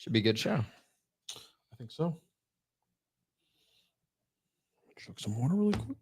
Should be a good show. I think so. Chug some water really quick.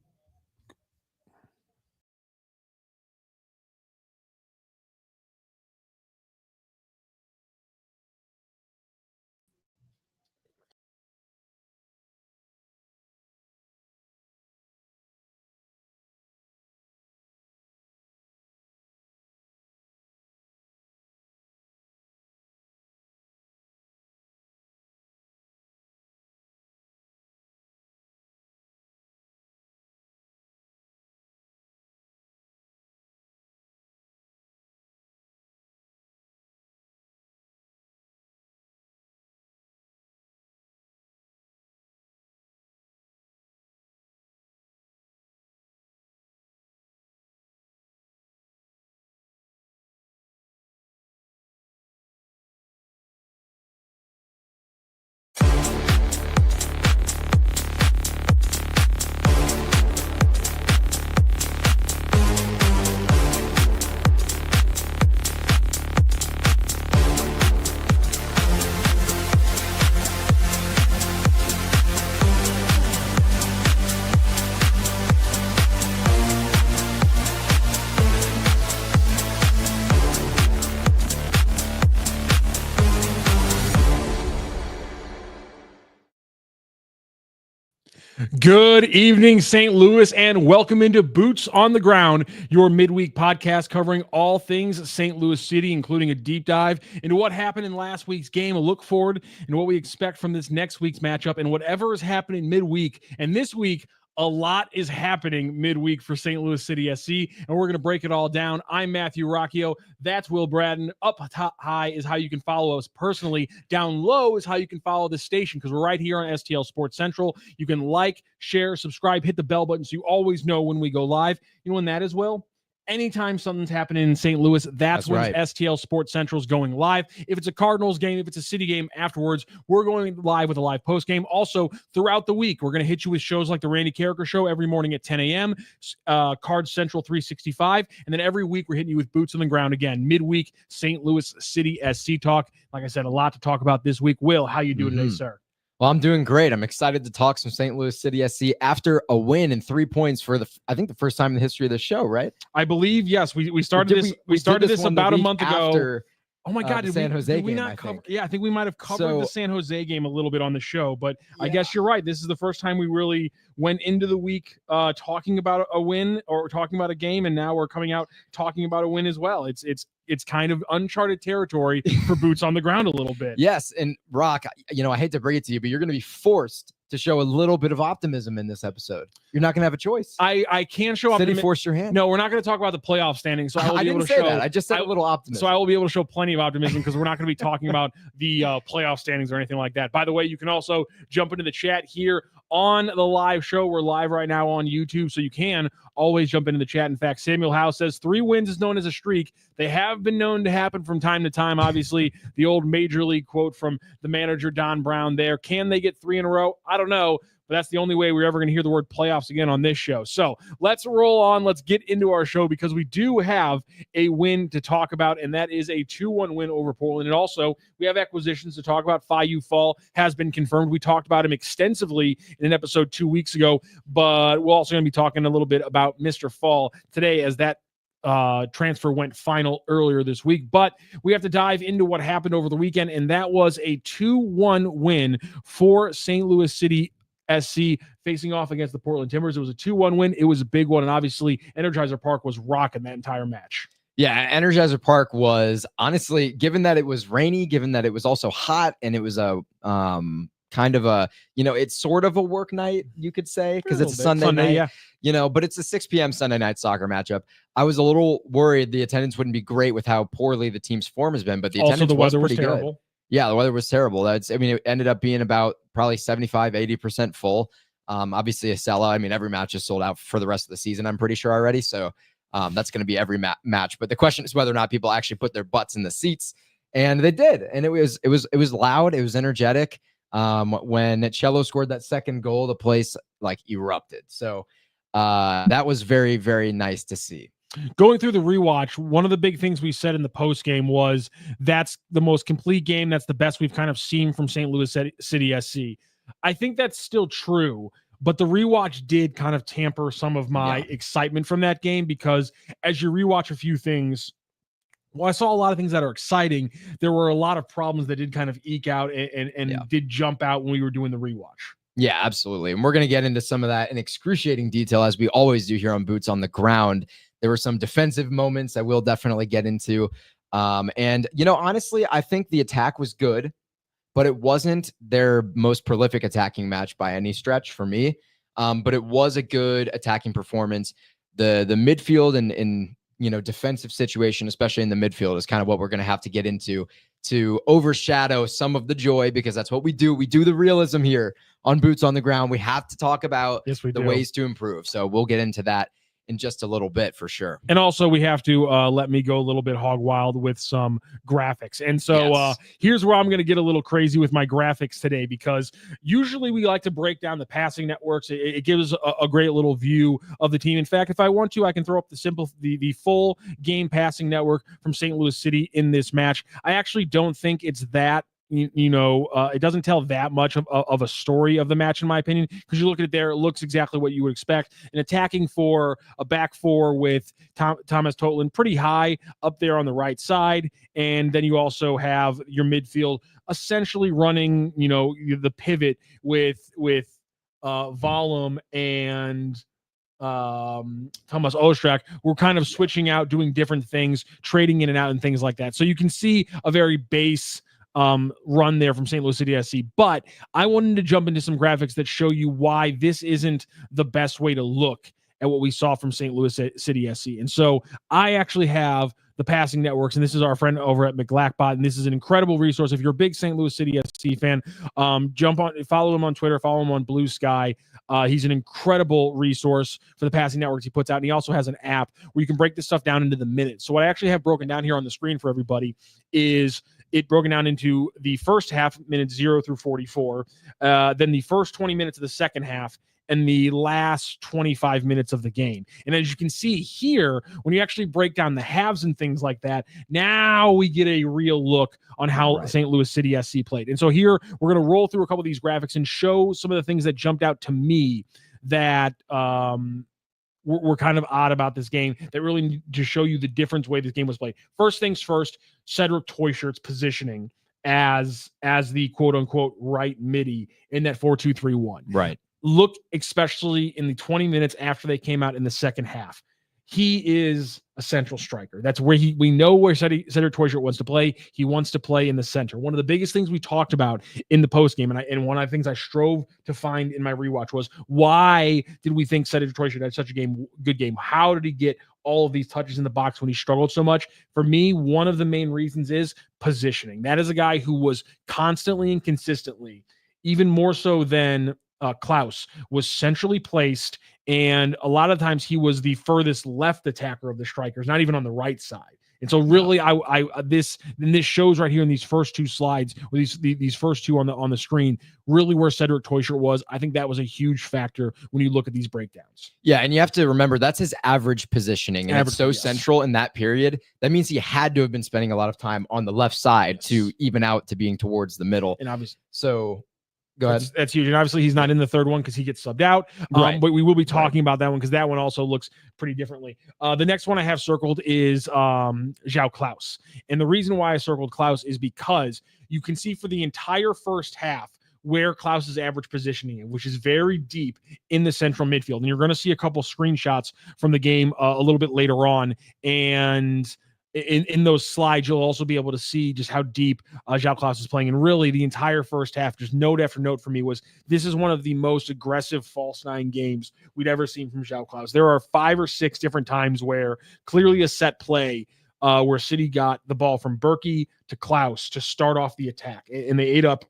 Good evening, St. Louis, and welcome into Boots on the Ground, your midweek podcast covering all things St. Louis City, including a deep dive into what happened in last week's game, a look forward, and what we expect from this next week's matchup, and whatever is happening midweek. And this week, a lot is happening midweek for St. Louis City SC, and we're going to break it all down. I'm Matthew Rocchio. That's Will Bratton. Up top high is how you can follow us personally. Down low is how you can follow the station, because we're right here on STL Sports Central. You can like, share, subscribe, hit the bell button so you always know when we go live. You know when that is, Will? Anytime something's happening in St. Louis, that's when right. STL Sports Central is going live. If it's a Cardinals game, if it's a City game afterwards, we're going live with a live post game. Also, throughout the week, we're going to hit you with shows like the Randy Carricker Show every morning at 10 a.m., Cards Central 365, and then every week we're hitting you with Boots on the Ground again, midweek St. Louis City SC talk. Like I said, a lot to talk about this week. Will, how you doing today, sir? Well, I'm doing great. I'm excited to talk some St. Louis City SC after a win and 3 points for I think the first time in the history of the show, right? I believe, yes. We started this about a month ago. Oh my God! Did San Jose we game, not cover? Yeah, I think we might have covered the San Jose game a little bit on the show, but yeah. I guess you're right. This is the first time we really went into the week talking about a win or talking about a game, and now we're coming out talking about a win as well. It's kind of uncharted territory for Boots on the Ground a little bit. Yes, and Rock, I hate to bring it to you, but you're going to be forced to show a little bit of optimism in this episode. You're not going to have a choice. I can't show optimism. City forced your hand. No, we're not going to talk about the playoff standings. So I didn't say that. I just said a little optimism. So I will be able to show plenty of optimism because we're not going to be talking about the playoff standings or anything like that. By the way, you can also jump into the chat here on the live show. We're live right now on YouTube, so you can always jump into the chat. In fact, Samuel Howe says 3 wins is known as a streak. They have been known to happen from time to time. Obviously, the old Major League quote from the manager, Don Brown there. Can they get 3 in a row? I don't know. But that's the only way we're ever going to hear the word playoffs again on this show. So let's roll on. Let's get into our show because we do have a win to talk about, and that is a 2-1 win over Portland. And also, we have acquisitions to talk about. Fayu Fall has been confirmed. We talked about him extensively in an episode 2 weeks ago, but we're also going to be talking a little bit about Mr. Fall today as that transfer went final earlier this week. But we have to dive into what happened over the weekend, and that was a 2-1 win for St. Louis City SC facing off against the Portland Timbers. It was a 2-1 win. It was a big one, and obviously Energizer Park was rocking that entire match. Yeah, Energizer Park was, honestly, given that it was rainy, given that it was also hot, and it was a kind of a, it's sort of a work night, you could say, because it's a Sunday night, yeah. But it's a 6 p.m. Sunday night soccer matchup. I was a little worried the attendance wouldn't be great with how poorly the team's form has been, but the attendance was pretty good. Yeah, the weather was terrible. It ended up being about probably 75-80% full. Obviously a sellout. Every match is sold out for the rest of the season, I'm pretty sure already. So that's going to be every match. But the question is whether or not people actually put their butts in the seats, and they did. And it was loud. It was energetic. When Cello scored that second goal, the place erupted. So that was very, very nice to see. Going through the rewatch, one of the big things we said in the post game was that's the most complete game. That's the best we've kind of seen from St. Louis City SC. I think that's still true, but the rewatch did kind of tamper some of my excitement from that game, because as you rewatch a few things, well, I saw a lot of things that are exciting. There were a lot of problems that did kind of eke out and did jump out when we were doing the rewatch. Yeah, absolutely. And we're going to get into some of that in excruciating detail, as we always do here on Boots on the Ground. There were some defensive moments that we'll definitely get into. And, honestly, I think the attack was good, but it wasn't their most prolific attacking match by any stretch for me. But it was a good attacking performance. The midfield and defensive situation, especially in the midfield, is kind of what we're going to have to get into to overshadow some of the joy, because that's what we do. We do the realism here on Boots on the Ground. We have to talk about the ways to improve. So we'll get into that in just a little bit for sure. And also we have to let me go a little bit hog wild with some graphics. And so here's where I'm going to get a little crazy with my graphics today, because usually we like to break down the passing networks. It gives a great little view of the team. In fact, if I want to, I can throw up the full game passing network from St. Louis City in this match. I actually don't think it's that it doesn't tell that much of a story of the match, in my opinion, because you look at it there, it looks exactly what you would expect. And attacking for a back four with Thomas Totland pretty high up there on the right side. And then you also have your midfield essentially running, the pivot with Wallem and Wallem+Ostrak. We're kind of switching out, doing different things, trading in and out and things like that. So you can see a very base run there from St. Louis City SC. But I wanted to jump into some graphics that show you why this isn't the best way to look at what we saw from St. Louis City SC. And so I actually have the passing networks, and this is our friend over at McGlackbot, and this is an incredible resource. If you're a big St. Louis City SC fan, jump on, follow him on Twitter, follow him on Blue Sky. He's an incredible resource for the passing networks he puts out, and he also has an app where you can break this stuff down into the minutes. So what I actually have broken down here on the screen for everybody is it broken down into the first half, minutes 0 through 44, then the first 20 minutes of the second half, and the last 25 minutes of the game. And as you can see here, when you actually break down the halves and things like that, now we get a real look on how St. Louis City SC played. And so here, we're going to roll through a couple of these graphics and show some of the things that jumped out to me that were kind of odd about this game, that really need to show you the different way this game was played. First things first, Cedric Teuchert's positioning as the quote-unquote right midi in that 4-2-3-1. Right. Look, especially in the 20 minutes after they came out in the second half. He is a central striker. That's where we know where Cedric Teuchert wants to play. He wants to play in the center. One of the biggest things we talked about in the post game, and one of the things I strove to find in my rewatch was, why did we think Cedric Teuchert had such a good game? How did he get all of these touches in the box when he struggled so much? For me, one of the main reasons is positioning. That is a guy who was constantly and consistently, even more so than Klaus, was centrally placed, and a lot of times he was the furthest left attacker of the strikers, not even on the right side. And so really, this shows right here in these first two slides, or these first two on the screen, really where Cedric Teuchert was. I think that was a huge factor when you look at these breakdowns. Yeah, and you have to remember that's his average positioning, and it's so central in that period. That means he had to have been spending a lot of time on the left side to even out to being towards the middle. And obviously, so go ahead. That's huge. And obviously he's not in the third one because he gets subbed out. But we will be talking about that one, because that one also looks pretty differently. The next one I have circled is João Klaus. And the reason why I circled Klaus is because you can see for the entire first half where Klaus's average positioning is, which is very deep in the central midfield. And you're going to see a couple screenshots from the game a little bit later on. And in those slides, you'll also be able to see just how deep João Klaus is playing. And really, the entire first half, just note after note for me, was this is one of the most aggressive false nine games we'd ever seen from João Klaus. There are 5 or 6 different times where clearly a set play where City got the ball from Berkey to Klaus to start off the attack. And they ate up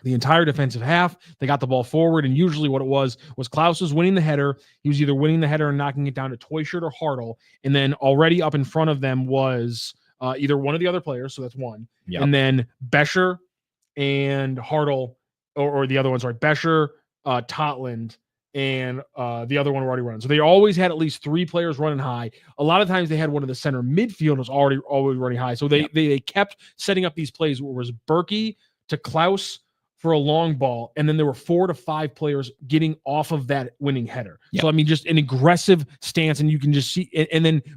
the entire defensive half. They got the ball forward, and usually what it was Klaus was winning the header. He was either winning the header and knocking it down to Teuchert or Hartel, and then already up in front of them was either one of the other players, so that's one, and then Bescher and Hartel, or the other ones, right? Bescher, Totland, and the other one were already running. So they always had at least 3 players running high. A lot of times they had one of the center midfielders already running high. So they kept setting up these plays where it was Berkey to Klaus for a long ball, and then there were 4 to 5 players getting off of that winning header. Yep. So I mean, just an aggressive stance, and you can just see,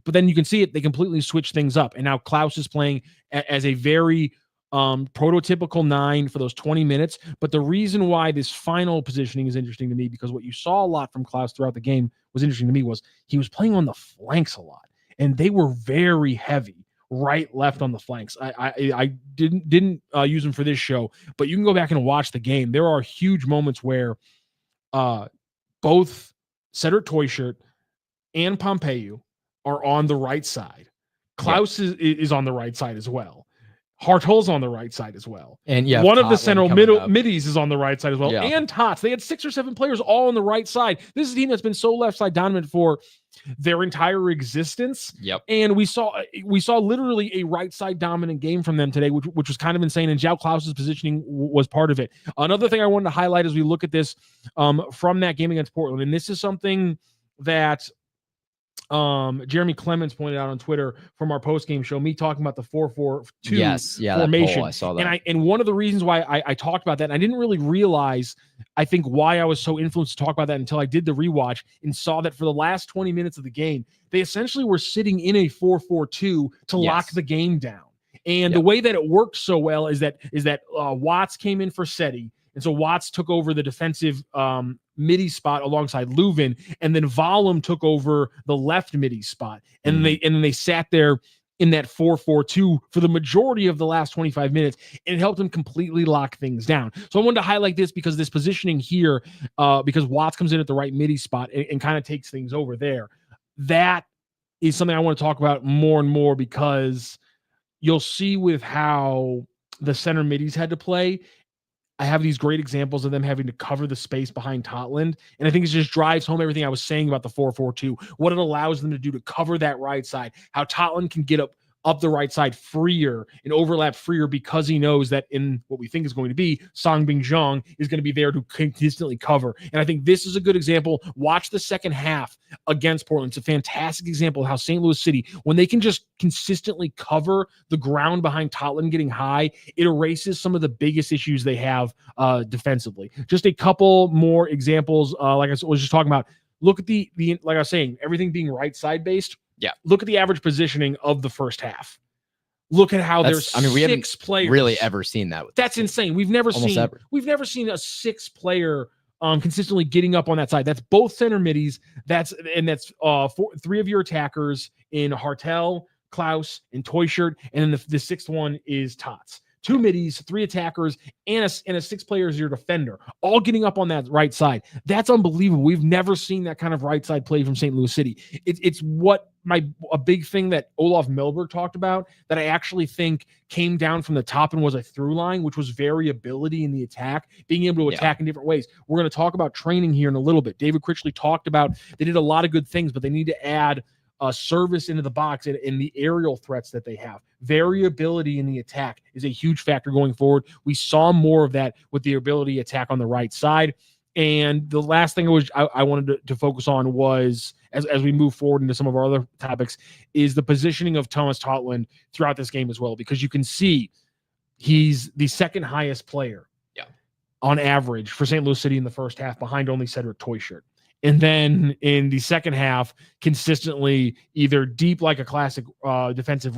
but then you can see it. They completely switch things up, and now Klaus is playing as a very prototypical 9 for those 20 minutes. But the reason why this final positioning is interesting to me, because what you saw a lot from Klaus throughout the game was interesting to me, was he was playing on the flanks a lot, and they were very heavy. Right, left on the flanks. I didn't use them for this show, but you can go back and watch the game. There are huge moments where both Cedric Toyshirt and Pompeu are on the right side. Klaus is on the right side as well. Hartel's on the right side as well. And one of the central middies is on the right side as well. Yeah. And Tots. They had 6 or 7 players all on the right side. This is a team that's been so left side dominant for their entire existence. Yep. And we saw literally a right side dominant game from them today, which was kind of insane. And João Klaus's positioning was part of it. Another thing I wanted to highlight as we look at this from that game against Portland, and this is something that Jeremy Clements pointed out on Twitter from our post-game show, me talking about the 4-4-2 formation. I saw that. And one of the reasons why I talked about that, and I didn't really realize, I think, why I was so influenced to talk about that until I did the rewatch and saw that for the last 20 minutes of the game, they essentially were sitting in a 4-4-2 to lock the game down. And the way that it worked so well is that Watts came in for Cedi. And so Watts took over the defensive midi spot alongside Leuven, and then Wallem took over the left midi spot. And then they sat there in that 4-4-2 for the majority of the last 25 minutes, and it helped them completely lock things down. So I wanted to highlight this because this positioning here, because Watts comes in at the right midi spot and kind of takes things over there. That is something I want to talk about more and more, because you'll see with how the center middies had to play. I have these great examples of them having to cover the space behind Totland. And I think it just drives home everything I was saying about the 4-4-2, what it allows them to do to cover that right side, how Totland can get up the right side freer and overlap freer, because he knows that in what we think is going to be Songbin Zhang is going to be there to consistently cover. And I think this is a good example. Watch the second half against Portland. It's a fantastic example of how St. Louis City, when they can just consistently cover the ground behind Totland getting high, it erases some of the biggest issues they have defensively. Just a couple more examples. Like I was just talking about, look at the like I was saying, everything being right side based. Yeah. Look at the average positioning of the first half. Look at how there's 6 players. Really ever seen that. That's insane. We've never seen a 6 player consistently getting up on that side. That's both center middies. That's 3 of your attackers in Hartel, Klaus, and Toyshirt, and then the 6th one is Tots. 2 middies, 3 attackers, and a 6 player is your defender, all getting up on that right side. That's unbelievable. We've never seen that kind of right side play from St. Louis City. It's what a big thing that Olaf Melberg talked about that I actually think came down from the top and was a through line, which was variability in the attack, being able to attack in different ways. We're going to talk about training here in a little bit. David Critchley talked about they did a lot of good things, but they need to add service into the box and the aerial threats that they have. Variability in the attack is a huge factor going forward. We saw more of that with the ability to attack on the right side. And the last thing I wanted to focus on was, as we move forward into some of our other topics, is the positioning of Thomas Totland throughout this game as well, because you can see he's the second highest player on average for St. Louis City in the first half, behind only Cedric Toyshirt. And then in the second half, consistently either deep like a classic defensive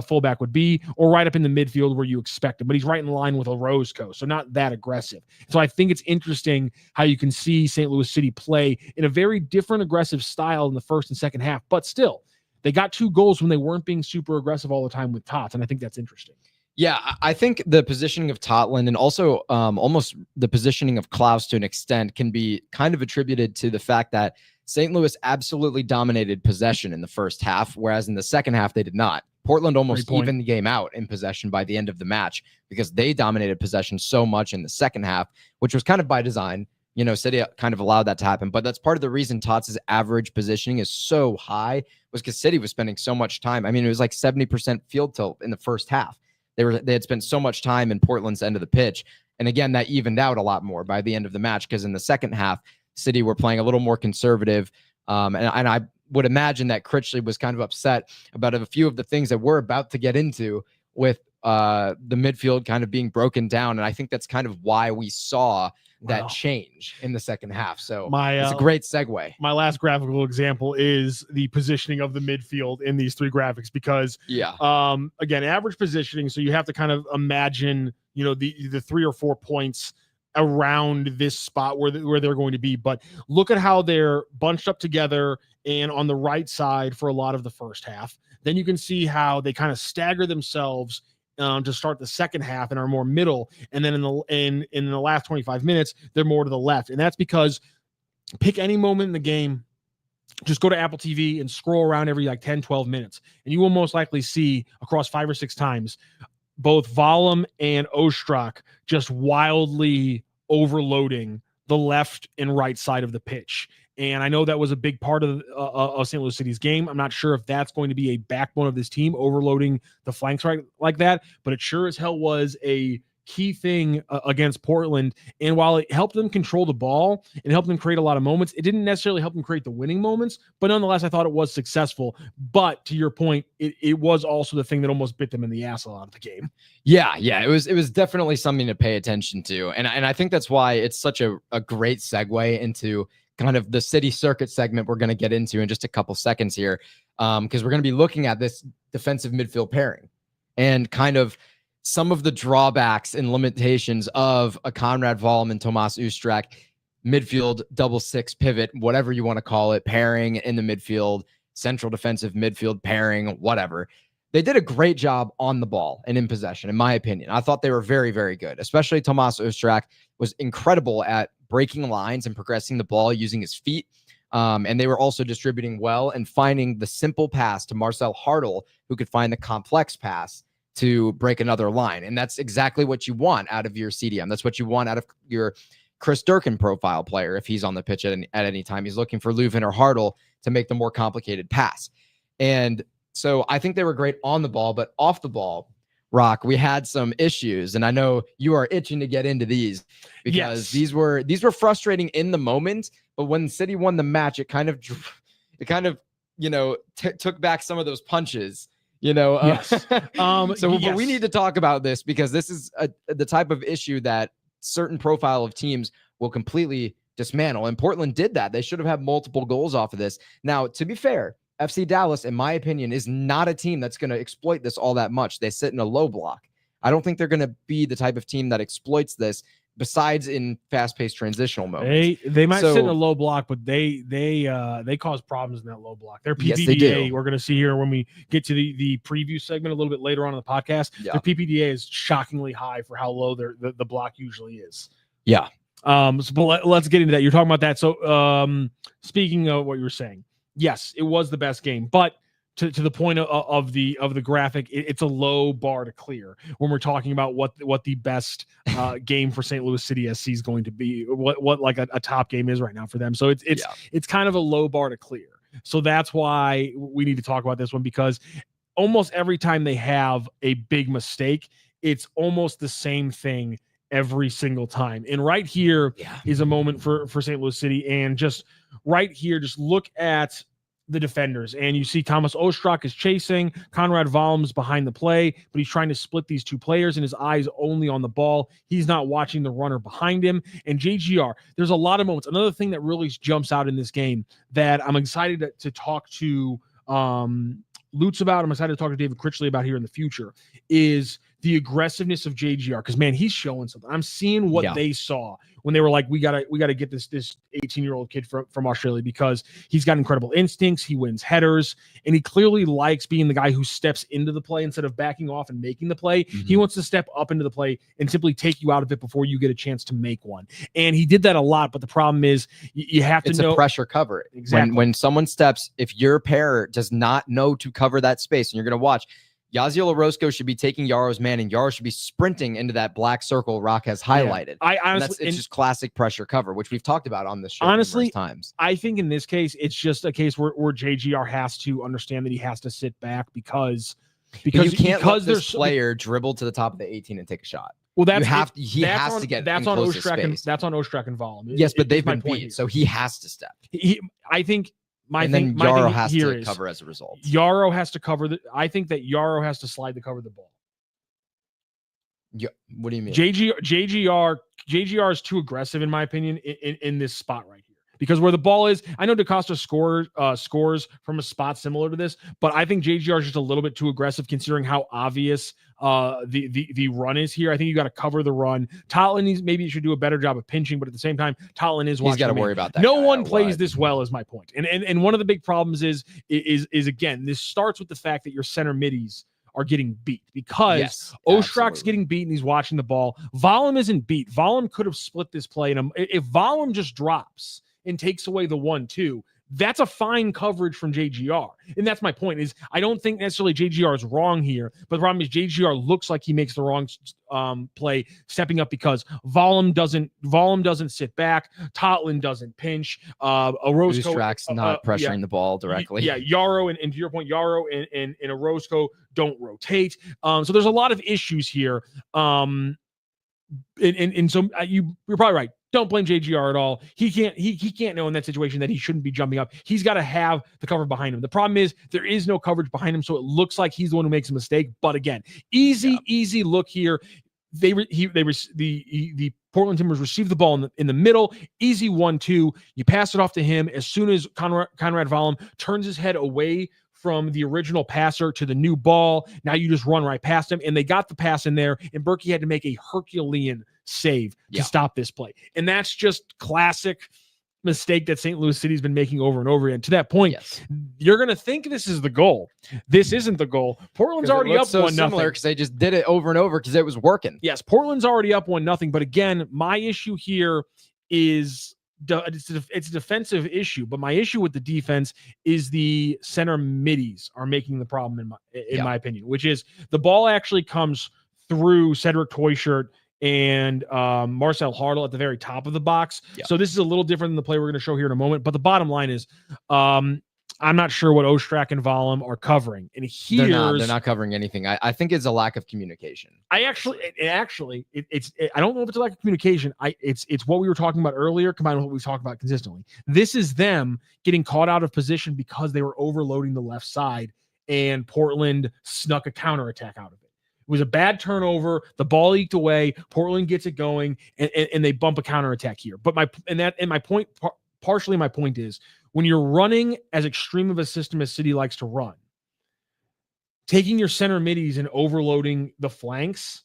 fullback would be, or right up in the midfield where you expect him. But he's right in line with a Roscoe, so not that aggressive. So I think it's interesting how you can see St. Louis City play in a very different aggressive style in the first and second half. But still, they got 2 goals when they weren't being super aggressive all the time with Tots, and I think that's interesting. Yeah, I think the positioning of Totland and also almost the positioning of Klaus to an extent can be kind of attributed to the fact that St. Louis absolutely dominated possession in the first half, whereas in the second half they did not. Portland almost evened the game out in possession by the end of the match because they dominated possession so much in the second half, which was kind of by design. You know, Cedi kind of allowed that to happen, but that's part of the reason Tots' average positioning is so high was because Cedi was spending so much time. I mean, it was like 70% field tilt in the first half. They had spent so much time in Portland's end of the pitch. And again, that evened out a lot more by the end of the match, because in the second half, Cedi were playing a little more conservative. And I would imagine that Critchley was kind of upset about a few of the things that we're about to get into with the midfield kind of being broken down. And I think that's kind of why we saw that change in the second half. So it's a great segue. My last graphical example is the positioning of the midfield in these three graphics, because again, average positioning. So you have to kind of imagine, the 3 or 4 points around this spot where they're going to be. But look at how they're bunched up together and on the right side for a lot of the first half. Then you can see how they kind of stagger themselves to start the second half and are more middle. And then in the last 25 minutes, they're more to the left. And that's because pick any moment in the game, just go to Apple TV and scroll around every 10, 12 minutes. And you will most likely see across 5 or 6 times, both Wallem and Ostrak just wildly overloading the left and right side of the pitch. And I know that was a big part of St. Louis City's game. I'm not sure if that's going to be a backbone of this team, overloading the flanks right like that, but it sure as hell was a key thing against Portland. And while it helped them control the ball and helped them create a lot of moments, it didn't necessarily help them create the winning moments. But nonetheless, I thought it was successful. But to your point, it was also the thing that almost bit them in the ass a lot of the game. Yeah, it was definitely something to pay attention to. And I think that's why it's such a great segue into kind of the City circuit segment we're going to get into in just a couple seconds here, because we're going to be looking at this defensive midfield pairing and kind of some of the drawbacks and limitations of a Konrad Wallem and Wallem+Ostrak midfield double six pivot, whatever you want to call it, pairing in the midfield, central defensive midfield pairing, whatever. They did a great job on the ball and in possession, in my opinion. I thought they were very, very good, especially Wallem+Ostrak was incredible at breaking lines and progressing the ball using his feet. And they were also distributing well and finding the simple pass to Marcel Hartel, who could find the complex pass to break another line. And that's exactly what you want out of your CDM. That's what you want out of your Chris Durkin profile player. If he's on the pitch at any time, he's looking for Leuven or Hartel to make the more complicated pass. And so I think they were great on the ball, but off the ball, Rock, we had some issues, and I know you are itching to get into these because these were frustrating in the moment. But when City won the match, it kind of took back some of those punches. But we need to talk about this because this is the type of issue that certain profile of teams will completely dismantle. And Portland did that. They should have had multiple goals off of this. Now, to be fair, FC Dallas, in my opinion, is not a team that's going to exploit this all that much. They sit in a low block. I don't think they're going to be the type of team that exploits this, besides in fast-paced transitional moments. They might sit in a low block, but they cause problems in that low block. Their PPDA, we're going to see here when we get to the preview segment a little bit later on in the podcast, their PPDA is shockingly high for how low the block usually is. Yeah. But let's get into that. You're talking about that. So speaking of what you were saying, yes, it was the best game, but to the point of the graphic, it's a low bar to clear when we're talking about what the best game for St. Louis City SC is going to be, what like a top game is right now for them. So it's kind of a low bar to clear. So that's why we need to talk about this one, because almost every time they have a big mistake, it's almost the same thing every single time. And right here is a moment for St. Louis City. And just right here, just look at the defenders, and you see Wallem+Ostrak is chasing, Konrad Wallem's behind the play, but he's trying to split these two players, and his eyes only on the ball. He's not watching the runner behind him. And JGR, there's a lot of moments. Another thing that really jumps out in this game that I'm excited to talk to Lutz about, I'm excited to talk to David Critchley about here in the future, is the aggressiveness of JGR, because man, he's showing something. I'm seeing what they saw when they were like, we gotta get this 18-year-old kid from Australia, because he's got incredible instincts. He wins headers, and he clearly likes being the guy who steps into the play instead of backing off and making the play. Mm-hmm. He wants to step up into the play and simply take you out of it before you get a chance to make one. And he did that a lot, but the problem is you have to know a pressure cover. Exactly. When someone steps, if your pair does not know to cover that space, and you're gonna watch, Yaziel Orozco should be taking Yaro's man, and Yaro should be sprinting into that black circle Rock has highlighted. I honestly, it's just classic pressure cover, which we've talked about on this show honestly numerous times. I think in this case, it's just a case where JGR has to understand that he has to sit back because you can't let this player dribble to the top of the 18 and take a shot. Well, he has to get that's in on closest Ostrak and space. that's on Ostrak and Wallem. Yes, but they've been beat, so he has to step. I think my and thing, then my Yarrow thing has here to is cover as a result. Yarrow has to cover I think that Yarrow has to slide to cover the ball. What do you mean? JGR is too aggressive in my opinion in this spot right here. Because where the ball is, I know DaCosta scores from a spot similar to this, but I think JGR is just a little bit too aggressive considering how obvious the run is here. I think you got to cover the run. Totland maybe should do a better job of pinching, but at the same time, Totland is he's got to worry about that. No one plays this well, is my point. And one of the big problems is again, this starts with the fact that your center middies are getting beat because Ostrak's getting beat and he's watching the ball. Wallem isn't beat. Wallem could have split this play. And if Wallem just drops and takes away the 1-2, that's a fine coverage from JGR. And that's my point is I don't think necessarily JGR is wrong here, but the problem is JGR looks like he makes the wrong play stepping up because Wallem doesn't sit back. Totland doesn't pinch. Ostrak's not pressuring the ball directly. Yeah, Yarrow and to your point, Yarrow and Orozco don't rotate. So there's a lot of issues here. And so you're probably right. Don't blame JGR at all. He can't know in that situation that he shouldn't be jumping up. He's got to have the cover behind him. The problem is there is no coverage behind him, so it looks like he's the one who makes a mistake. But again, easy look here. The Portland Timbers receive the ball in the middle. Easy 1-2. You pass it off to him as soon as Conrad Wallem turns his head away from the original passer to the new ball. Now you just run right past him, and they got the pass in there, and Berkey had to make a Herculean save to stop this play. And that's just classic mistake that St. Louis City's been making over and over again. To that point, you're going to think this is the goal. This isn't the goal. Portland's already up 1-0 because they just did it over and over because it was working. Yes, Portland's already up 1-0. But again, my issue here is it's a defensive issue, but my issue with the defense is the center middies are making the problem in my opinion, which is the ball actually comes through Cedric Toyshirt and Marcel Hartel at the very top of the box. So this is a little different than the play we're going to show here in a moment. But the bottom line is I'm not sure what Ostrak and Wallem are covering. And they're not covering anything. I think it's a lack of communication. I don't know if it's a lack of communication. It's what we were talking about earlier combined with what we've talked about consistently. This is them getting caught out of position because they were overloading the left side and Portland snuck a counterattack out of it. It was a bad turnover. The ball eked away. Portland gets it going and they bump a counterattack here. But partially my point is when you're running as extreme of a system as City likes to run, taking your center middies and overloading the flanks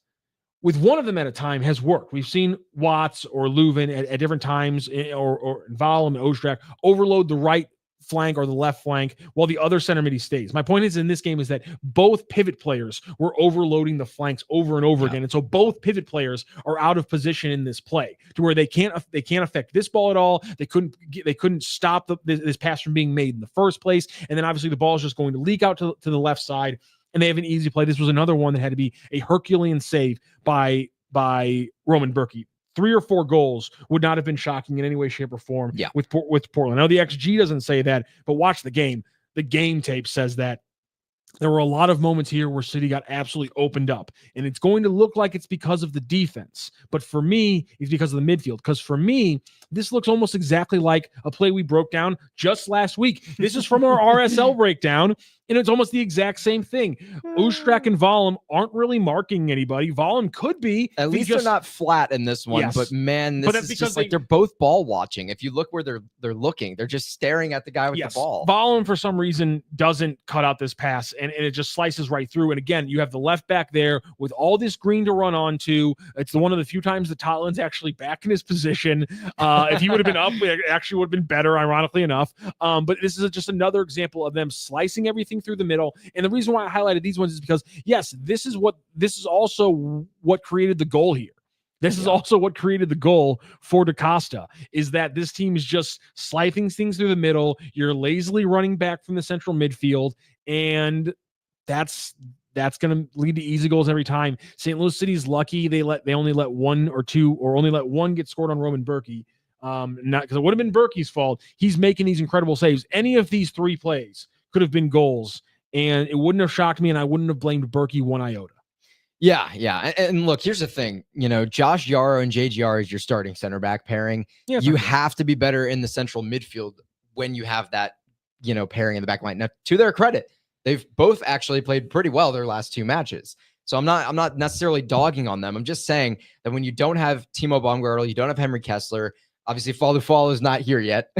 with one of them at a time has worked. We've seen Watts or Leuven at different times or Wallem and Ostrak overload the right flank or the left flank while the other center midi stays. My point is in this game is that both pivot players were overloading the flanks over and over again. And so both pivot players are out of position in this play to where they can't affect this ball at all. They couldn't stop this pass from being made in the first place. And then obviously the ball is just going to leak out to the left side and they have an easy play. This was another one that had to be a Herculean save by Roman Berkey. 3 or 4 goals would not have been shocking in any way, shape, or form with Portland. Now, the XG doesn't say that, but watch the game. The game tape says that there were a lot of moments here where City got absolutely opened up, and it's going to look like it's because of the defense. But for me, it's because of the midfield. Because for me, this looks almost exactly like a play we broke down just last week. This is from our RSL breakdown, and it's almost the exact same thing. Ostrak and Wallem aren't really marking anybody. Wallem could be. At least they're not flat in this one, but man, this is just like they're both ball watching. If you look where they're looking, they're just staring at the guy with the ball. Wallem, for some reason, doesn't cut out this pass, and it just slices right through. And again, you have the left back there with all this green to run onto. It's one of the few times that Totland's actually back in his position. If he would have been up, it actually would have been better, ironically enough. But this is just another example of them slicing everything through the middle. And the reason why I highlighted these ones is because, yes, this is also what created the goal here. This is also what created the goal for DaCosta, is that this team is just slicing things through the middle. You're lazily running back from the central midfield, and that's going to lead to easy goals every time. St. Louis City's lucky they only let one get scored on Roman Berkey. Not because it would have been Berkey's fault. He's making these incredible saves. Any of these 3 plays could have been goals, and it wouldn't have shocked me, and I wouldn't have blamed Berkey one iota. Yeah. And look, here's the thing. Josh Yarrow and JGR is your starting center back pairing. Yeah, you have to be better in the central midfield when you have that, pairing in the back line. Now, to their credit, they've both actually played pretty well their last 2 matches. So I'm not necessarily dogging on them. I'm just saying that when you don't have Timo Baumgartl, you don't have Henry Kessler, obviously Fall is not here yet.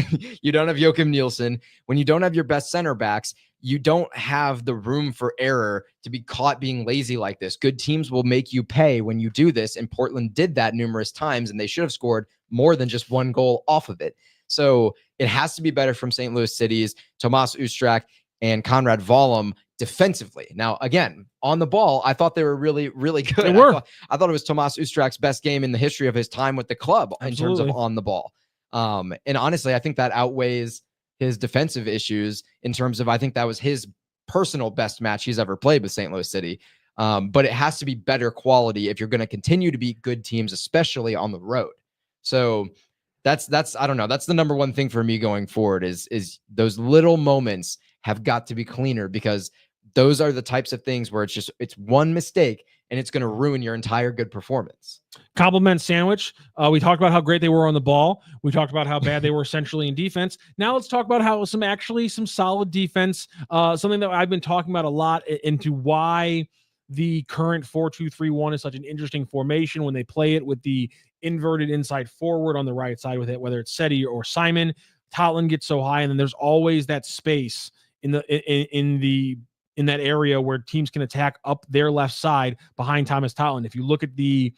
You don't have Joachim Nielsen. When you don't have your best center backs, you don't have the room for error to be caught being lazy like this. Good teams will make you pay when you do this, and Portland did that numerous times, and they should have scored more than just 1 goal off of it. So it has to be better from St. Louis City's Wallem+Ostrak and Konrad Wallem defensively. Now, again, on the ball, I thought they were really, really good. They were. I thought it was Wallem+Ostrak's best game in the history of his time with the club. Absolutely. In terms of on the ball. And honestly, I think that outweighs his defensive issues in terms of, I think that was his personal best match he's ever played with St. Louis City. But it has to be better quality if you're going to continue to beat good teams, especially on the road. So that's I don't know. That's the number one thing for me going forward is those little moments have got to be cleaner, because those are the types of things where it's one mistake and it's going to ruin your entire good performance. Compliment sandwich. We talked about how great they were on the ball. We talked about how bad they were essentially in defense. Now let's talk about how some solid defense, something that I've been talking about a lot into why the current 4-2-3-1 is such an interesting formation when they play it with the inverted inside forward on the right side with it, whether it's Cedi or Simon. Totland gets so high, and then there's always that space in that area where teams can attack up their left side behind Thomas Totland. If you look at the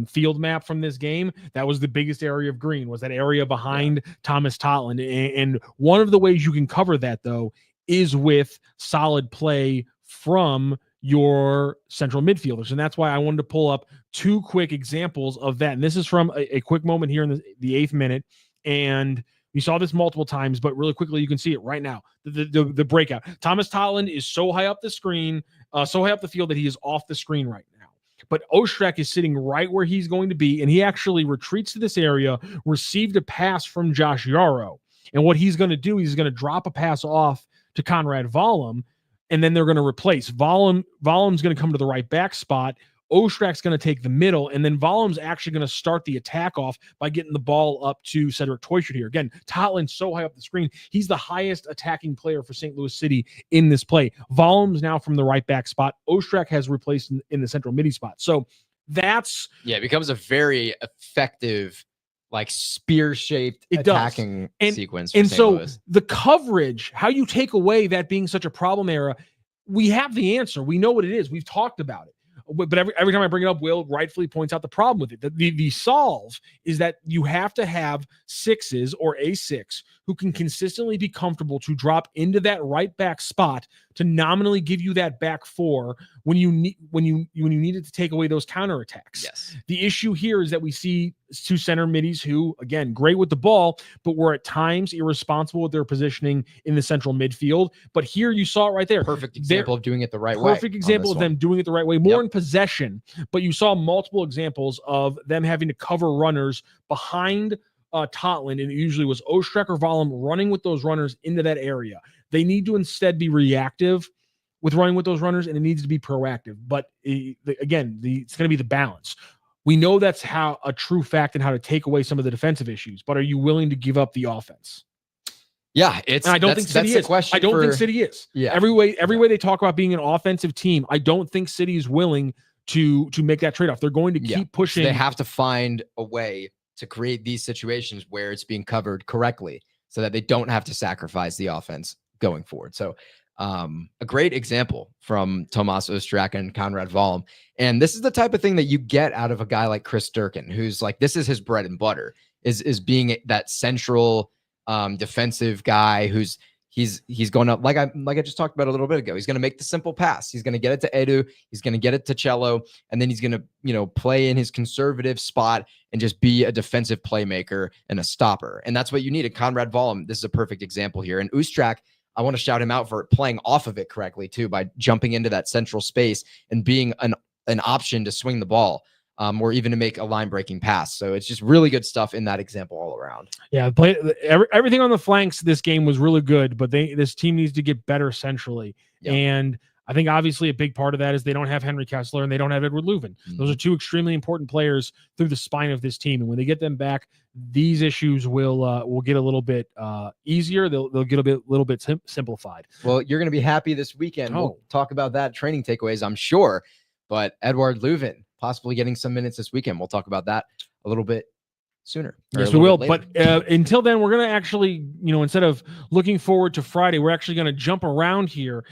field map from this game, that was the biggest area of green, was that area behind Thomas Totland. And one of the ways you can cover that, though, is with solid play from your central midfielders. And that's why I wanted to pull up 2 quick examples of that. And this is from a quick moment here in the 8th minute. And we saw this multiple times, but really quickly, you can see it right now. The breakout. Thomas Totland is so high up the screen, so high up the field that he is off the screen right now. But Ostrak is sitting right where he's going to be, and he actually retreats to this area, received a pass from Josh Yarrow. And what he's going to do, he's going to drop a pass off to Konrad Wallem, and then they're going to replace. Wallem's going to come to the right back spot. Ostrak's going to take the middle, and then Wallem's actually going to start the attack off by getting the ball up to Cedric Teuchert here. Again, Totland's so high up the screen. He's the highest attacking player for St. Louis City in this play. Wallem's now from the right back spot. Ostrak has replaced in the central midi spot. So that's... Yeah, it becomes a very effective, like spear-shaped attacking sequence for St. St. Louis. The coverage, how you take away that being such a problem area, we have the answer. We know what it is. We've talked about it. But every time I bring it up, Will rightfully points out the problem with it. The solve is that you have to have 6s or a 6 who can consistently be comfortable to drop into that right back spot to nominally give you that back 4 when you needed to take away those counterattacks. Yes. The issue here is that we see 2 center middies who, again, great with the ball, but were at times irresponsible with their positioning in the central midfield. But here you saw it right there. Perfect example of doing it the right way. Perfect example of them doing it the right way, more in possession. But you saw multiple examples of them having to cover runners behind Totland, and it usually was Ostrak or Wallem running with those runners into that area. They need to instead be reactive with running with those runners, and it needs to be proactive. But again, it's going to be the balance. We know that's how a true fact and how to take away some of the defensive issues, but are you willing to give up the offense? Yeah, I don't think Cedi is. I don't think Cedi is. Yeah. Every way they talk about being an offensive team, I don't think Cedi is willing to make that trade-off. They're going to keep pushing. So they have to find a way to create these situations where it's being covered correctly so that they don't have to sacrifice the offense going forward. So a great example from Wallem+Ostrak and Konrad Wallem. And this is the type of thing that you get out of a guy like Chris Durkin, who's like, this is his bread and butter, is being that central defensive guy who's he's going up like I just talked about a little bit ago. He's going to make the simple pass. He's going to get it to Edu. He's going to get it to Cello, and then he's going to play in his conservative spot and just be a defensive playmaker and a stopper. And that's what you need. And Konrad Wallem, this is a perfect example here. And Ostrak, I want to shout him out for playing off of it correctly too, by jumping into that central space and being an option to swing the ball. Or even to make a line-breaking pass. So it's just really good stuff in that example all around. Yeah, everything on the flanks this game was really good, but this team needs to get better centrally. Yep. And I think obviously a big part of that is they don't have Henry Kessler and they don't have Edward Leuven. Those are two extremely important players through the spine of this team. And when they get them back, these issues will get a little bit easier. They'll get a little bit simplified. Well, you're going to be happy this weekend. We'll talk about that training takeaways, I'm sure. But Edward Leuven possibly getting some minutes this weekend. We'll talk about that a little bit sooner. Yes, we will. But until then, we're going to actually, instead of looking forward to Friday, we're actually going to jump around here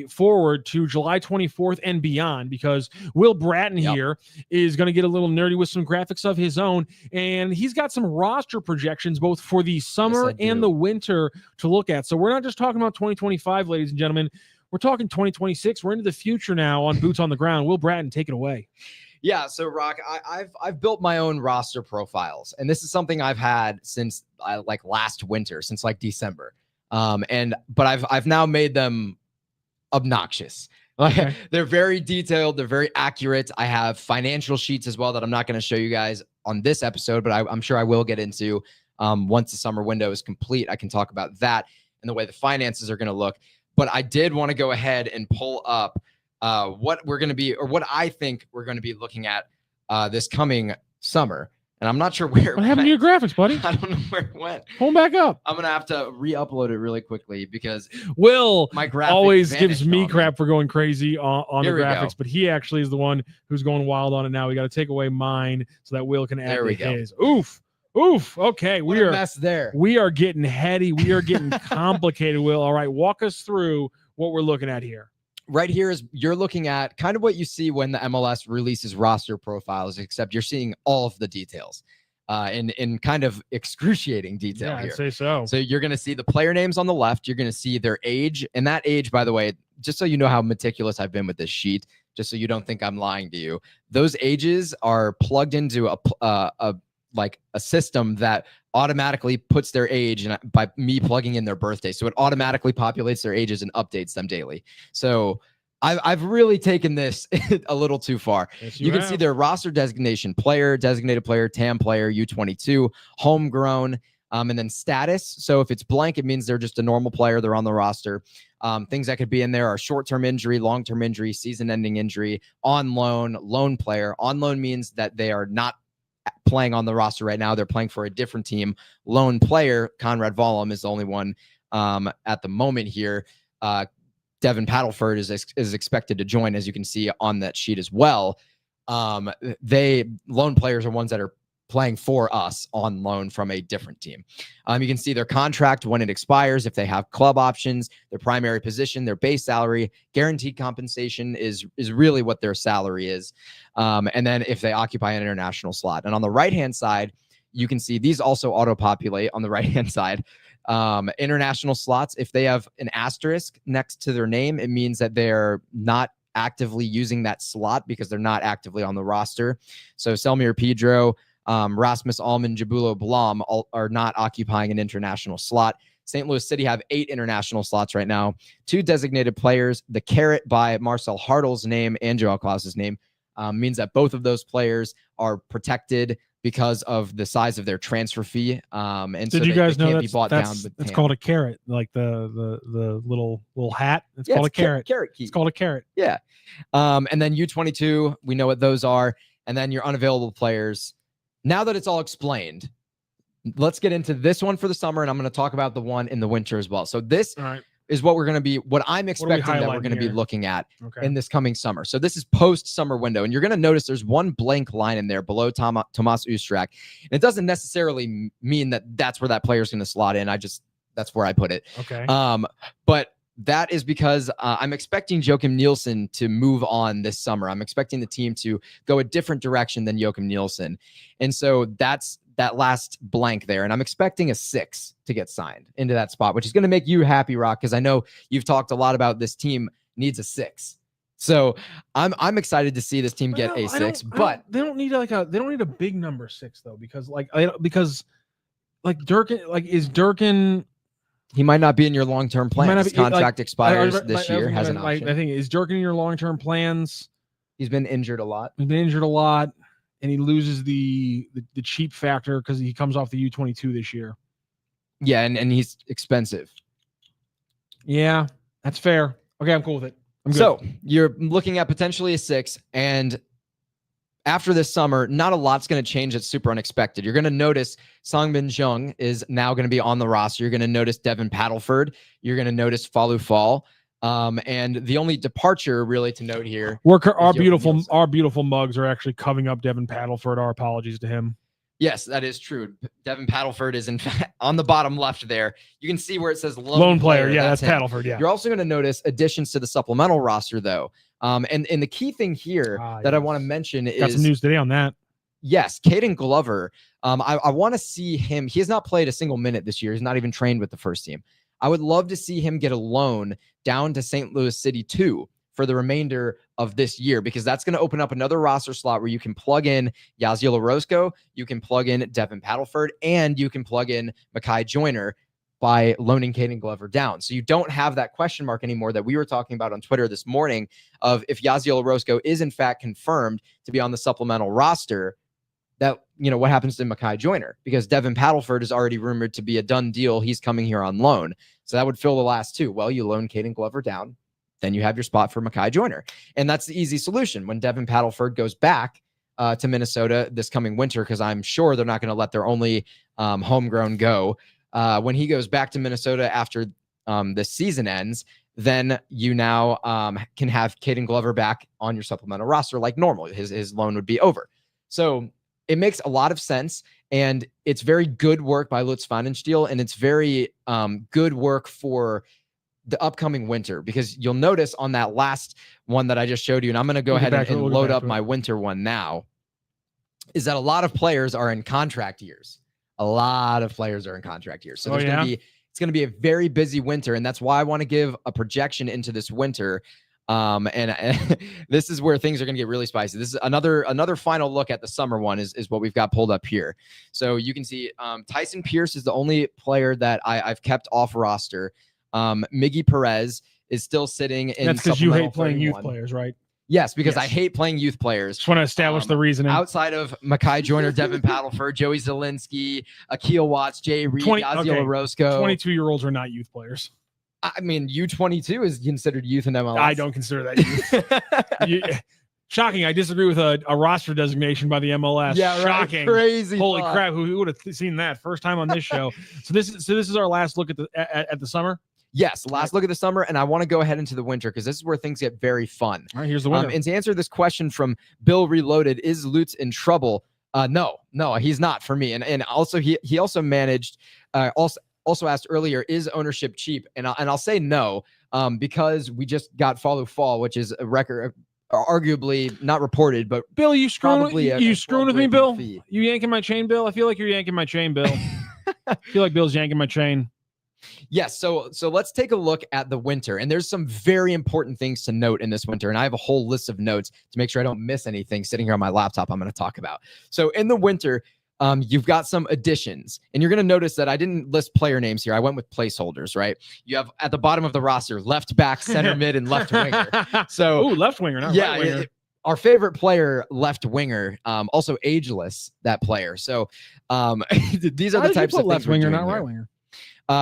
forward to July 24th and beyond, because Will Bratton here is going to get a little nerdy with some graphics of his own. And he's got some roster projections both for the summer and the winter to look at. So we're not just talking about 2025, ladies and gentlemen. We're talking 2026. We're into the future now on Boots on the Ground. Will Bratton, take it away. Yeah, so Rock, I've built my own roster profiles, and this is something I've had since like last winter, since like December. But I've now made them obnoxious. Like they're very detailed, they're very accurate. I have financial sheets as well that I'm not going to show you guys on this episode, but I'm sure I will get into once the summer window is complete. I can talk about that and the way the finances are going to look. But I did want to go ahead and pull up what we're going to be, or what I think we're going to be looking at this coming summer. And I'm not sure where. What happened to your graphics, buddy? I don't know where it went. Pull them back up. I'm going to have to re-upload it really quickly because Will my graphics always gives me crap for going crazy on the graphics, go. But he actually is the one who's going wild on it now. We got to take away mine so that Will can add his. Oof. Okay, we are mess there. We are getting heady. We are getting complicated. Will, all right, walk us through what we're looking at here. Right here is you're looking at kind of what you see when the MLS releases roster profiles, except you're seeing all of the details in kind of excruciating detail here. I'd say so. So you're going to see the player names on the left. You're going to see their age, and that age, by the way, just so you know how meticulous I've been with this sheet, just so you don't think I'm lying to you, those ages are plugged into a system that automatically puts their age and by me plugging in their birthday. So it automatically populates their ages and updates them daily. So I've really taken this a little too far. Yes, you can see their roster designation: player, designated player, TAM player, U22, homegrown, and then status. So if it's blank, it means they're just a normal player. They're on the roster. Things that could be in there are short-term injury, long-term injury, season-ending injury, on loan, loan player. On loan means that they are not playing on the roster right now. They're playing for a different team. Lone player, Conrad Wallem, is the only one at the moment here. Devin Paddleford is expected to join, as you can see on that sheet as well. Lone players are ones that are playing for us on loan from a different team. You can see their contract when it expires, if they have club options, their primary position, their base salary, guaranteed compensation is really what their salary is. And then if they occupy an international slot. And on the right-hand side, you can see these also auto-populate on the right-hand side. International slots, if they have an asterisk next to their name, it means that they're not actively using that slot because they're not actively on the roster. So Selmir Pedro, Rasmus Alman, Jabulo Blom are not occupying an international slot. St. Louis City have 8 international slots right now. 2 designated players. The caret by Marcel Hartel's name and Joel Klaus's name means that both of those players are protected because of the size of their transfer fee. And did so you guys know it's called a caret, like the little hat? It's called a caret. Caret key. It's called a caret. Yeah. And then U22, we know what those are. And then your unavailable players. Now that it's all explained, let's get into this one for the summer, and I'm going to talk about the one in the winter as well. So this is what I'm expecting that we're going to be looking at in this coming summer. So this is post-summer window, and you're going to notice there's one blank line in there below Wallem+Ostrak. And it doesn't necessarily mean that that's where that player is going to slot in. That's where I put it. Okay. But that is because I'm expecting Joachim Nielsen to move on this summer. I'm expecting the team to go a different direction than Joachim Nielsen. And so that's that last blank there. And I'm expecting a 6 to get signed into that spot, which is going to make you happy, Rock, because I know you've talked a lot about this team needs a 6. So I'm excited to see this team get a 6, but they don't need a big number 6 though, because Durkin, is Durkin. He might not be in your long-term plan. His contract expires this year. Has an option. I think is Durkin in your long-term plans? He's been injured a lot. And he loses the cheap factor because he comes off the U22 this year. Yeah, and he's expensive. Yeah, that's fair. Okay, I'm cool with it. So you're looking at potentially a 6, and after this summer, not a lot's going to change. That's super unexpected. You're going to notice Songbin Jung is now going to be on the roster. You're going to notice Devin Paddleford. You're going to notice Falu Fall. And the only departure really to note here, our beautiful mugs are actually covering up Devin Paddleford. Our apologies to him. Yes, that is true. Devin Paddleford is in fact on the bottom left there. You can see where it says lone player. Yeah, that's Paddleford. Yeah. You're also going to notice additions to the supplemental roster, though. And the key thing here that I want to mention is... Got some news today on that. Yes, Caden Glover. I want to see him. He has not played a single minute this year. He's not even trained with the first team. I would love to see him get a loan down to St. Louis City 2 for the remainder of this year, because that's going to open up another roster slot where you can plug in Yaziel Orozco, you can plug in Devin Paddleford, and you can plug in Mekhi Joyner by loaning Caden Glover down. So you don't have that question mark anymore that we were talking about on Twitter this morning of if Yaziel Orozco is in fact confirmed to be on the supplemental roster, that, what happens to Mekhi Joyner? Because Devin Paddleford is already rumored to be a done deal. He's coming here on loan. So that would fill the last 2. Well, you loan Caden Glover down, then you have your spot for Mekhi Joyner. And that's the easy solution. When Devin Paddleford goes back to Minnesota this coming winter, because I'm sure they're not going to let their only homegrown go. When he goes back to Minnesota after the season ends, then you now can have Caden Glover back on your supplemental roster like normal. His loan would be over. So it makes a lot of sense, and it's very good work by Lutz Pfannenstiel, and it's very good work for the upcoming winter, because you'll notice on that last one that I just showed you, and I'm going to go ahead and load up my winter one now, is that a lot of players are in contract years. A lot of players are in contract years. So it's going to be a very busy winter, and that's why I want to give a projection into this winter. And this is where things are going to get really spicy. This is another final look at the summer one is what we've got pulled up here. So you can see Tyson Pierce is the only player that I've kept off roster. Miggy Perez is still sitting in. That's because you hate playing youth players, right? Yes, because I hate playing youth players. Just want to establish the reasoning. Outside of Mekhi Joyner, Devin Paddleford, Joey Zielinski, Akil Watts, Jay Reed, Yaziel Orozco. 22-year-olds are not youth players. I mean, U22 is considered youth in MLS. I don't consider that youth. Shocking. I disagree with a roster designation by the MLS. Yeah, shocking. Right. Crazy. Holy crap! Who would have seen that? First time on this show. So this is our last look at the summer. Yes, last look at the summer, and I want to go ahead into the winter because this is where things get very fun. All right, here's the winter. And to answer this question from Bill Reloaded, is Lutz in trouble? No, he's not for me. And also he also managed also asked earlier, is ownership cheap? And I'll say no, because we just got Falu Fall, which is a record, arguably not reported, but Bill, you screwing with me, Bill? Fee. You yanking my chain, Bill? I feel like you're yanking my chain, Bill. I feel like Bill's yanking my chain. Yes, so let's take a look at the winter, and there's some very important things to note in this winter, and I have a whole list of notes to make sure I don't miss anything sitting here on my laptop I'm going to talk about. So in the winter, you've got some additions, and you're going to notice that I didn't list player names here. I went with placeholders, right? You have at the bottom of the roster, left back, center mid, and left winger. So left winger, not right winger. Our favorite player, left winger, also ageless, that player. So these are the types of left winger, not right winger.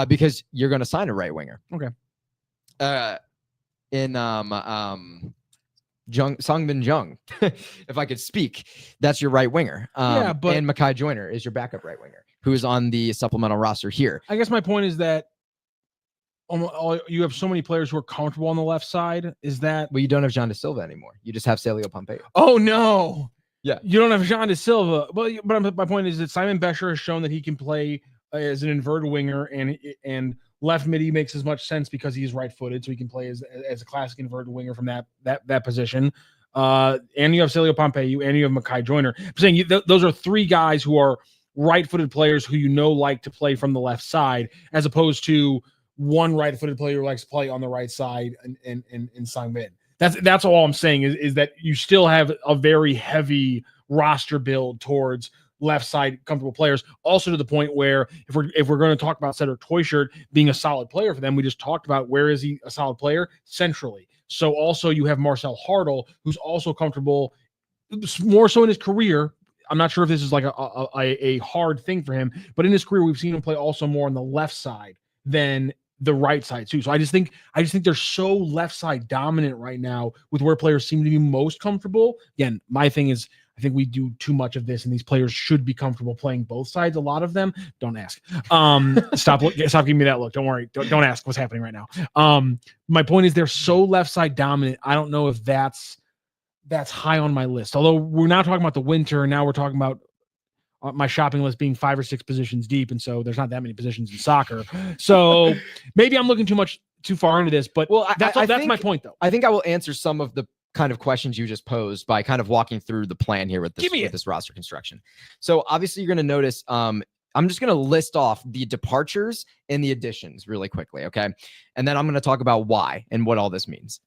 Because you're going to sign a right winger. Okay. In Songbin Jung, if I could speak, that's your right winger. And Mekhi Joyner is your backup right winger, who is on the supplemental roster here. I guess my point is that you have so many players who are comfortable on the left side. Is that... Well, you don't have Jean De Silva anymore. You just have Celio Pompeo. Oh, no. Yeah. You don't have Jean De Silva. But my point is that Simon Bescher has shown that he can play as an inverted winger, and left midi makes as much sense because he's right-footed, so he can play as a classic inverted winger from that position. And you have Celio Pompeu, and you have Mekhi Joyner. I'm saying those are three guys who are right-footed players who like to play from the left side, as opposed to one right-footed player who likes to play on the right side in Sang-Min. That's all I'm saying is that you still have a very heavy roster build towards left side comfortable players, also to the point where if we're going to talk about Cedric Toyshirt being a solid player for them, we just talked about where is he a solid player centrally. So also you have Marcel Hartel, who's also comfortable more so in his career. I'm not sure if this is like a hard thing for him, but in his career we've seen him play also more on the left side than the right side too. So I just think they're so left side dominant right now with where players seem to be most comfortable. Again, my thing is I think we do too much of this, and these players should be comfortable playing both sides. A lot of them. Don't ask. Stop giving me that look. Don't worry. Don't ask what's happening right now. My point is they're so left side dominant. I don't know if that's high on my list. Although we're not talking about the winter, and now we're talking about my shopping list being 5 or 6 positions deep, and so there's not that many positions in soccer. So maybe I'm looking too far into this, but that's my point, though. I think I will answer some of the kind of questions you just posed by kind of walking through the plan here with this roster construction. So obviously you're going to notice, I'm just going to list off the departures and the additions really quickly. Okay. And then I'm going to talk about why and what all this means.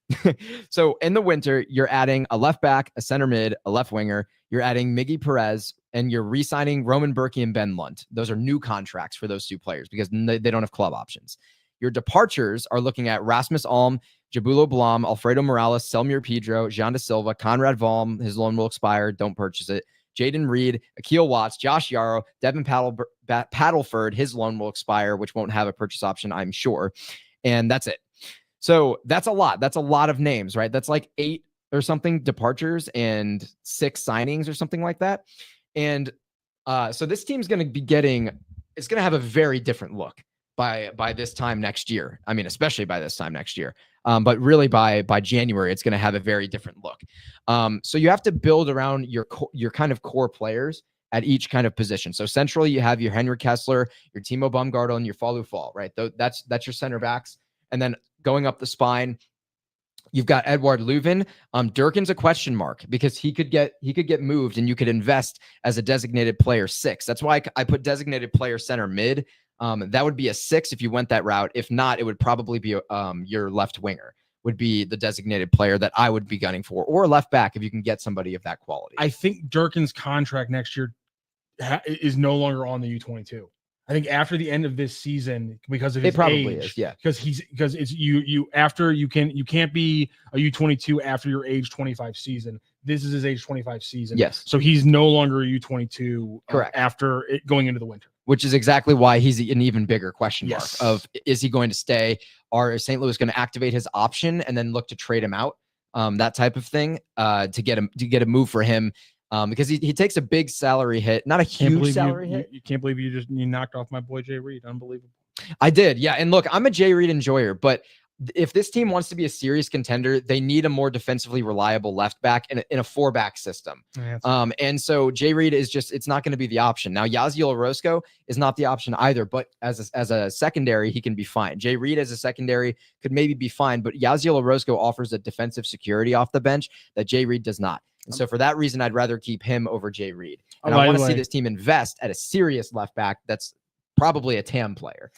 So in the winter, you're adding a left back, a center mid, a left winger. You're adding Miggy Perez, and you're re-signing Roman Berkey and Ben Lunt. Those are new contracts for those 2 players because they don't have club options. Your departures are looking at Rasmus Alm, Jabulo Blom, Alfredo Morales, Selmir Pedro, Jean da Silva, Conrad Valm, his loan will expire, don't purchase it. Jaden Reed, Akil Watts, Josh Yarrow, Devin Paddleford, his loan will expire, which won't have a purchase option, I'm sure. And that's it. So that's a lot. That's a lot of names, right? That's like 8 or something departures and 6 signings or something like that. And so this team's going to be it's going to have a very different look by this time next year. I mean, especially by this time next year. But really by January, it's going to have a very different look. So you have to build around your kind of core players at each kind of position. So centrally, you have your Henrik Kessler, your Timo Baumgartel, and your Fallu Fall, right? That's your center backs. And then going up the spine, you've got Edouard Leuven. Durkin's a question mark because he could get moved, and you could invest as a designated player 6. That's why I put designated player center mid. That would be a 6 if you went that route. If not, it would probably be your left winger would be the designated player that I would be gunning for, or left back if you can get somebody of that quality. I think Durkin's contract next year is no longer on the U22. I think after the end of this season, because of his age, yeah. Because it's you after you can't be a U22 after your age 25 season. This is his age 25 season. Yes. So he's no longer a U22 correct after it going into the winter. Which is exactly why he's an even bigger question mark of, is he going to stay? Or is St. Louis going to activate his option and then look to trade him out? That type of thing to get a move for him. Because he takes a big salary hit, not a huge salary hit. You can't believe you knocked off my boy Jay Reed. Unbelievable. I did, yeah. And look, I'm a Jay Reed enjoyer, but if this team wants to be a serious contender, they need a more defensively reliable left back in a 4-back system. And so Jay Reed is it's not going to be the option. Now, Yaziel Orozco is not the option either, but as a secondary, he can be fine. Jay Reed as a secondary could maybe be fine, but Yaziel Orozco offers a defensive security off the bench that Jay Reed does not. And so for that reason, I'd rather keep him over Jay Reed. And I want to see this team invest at a serious left back that's probably a TAM player.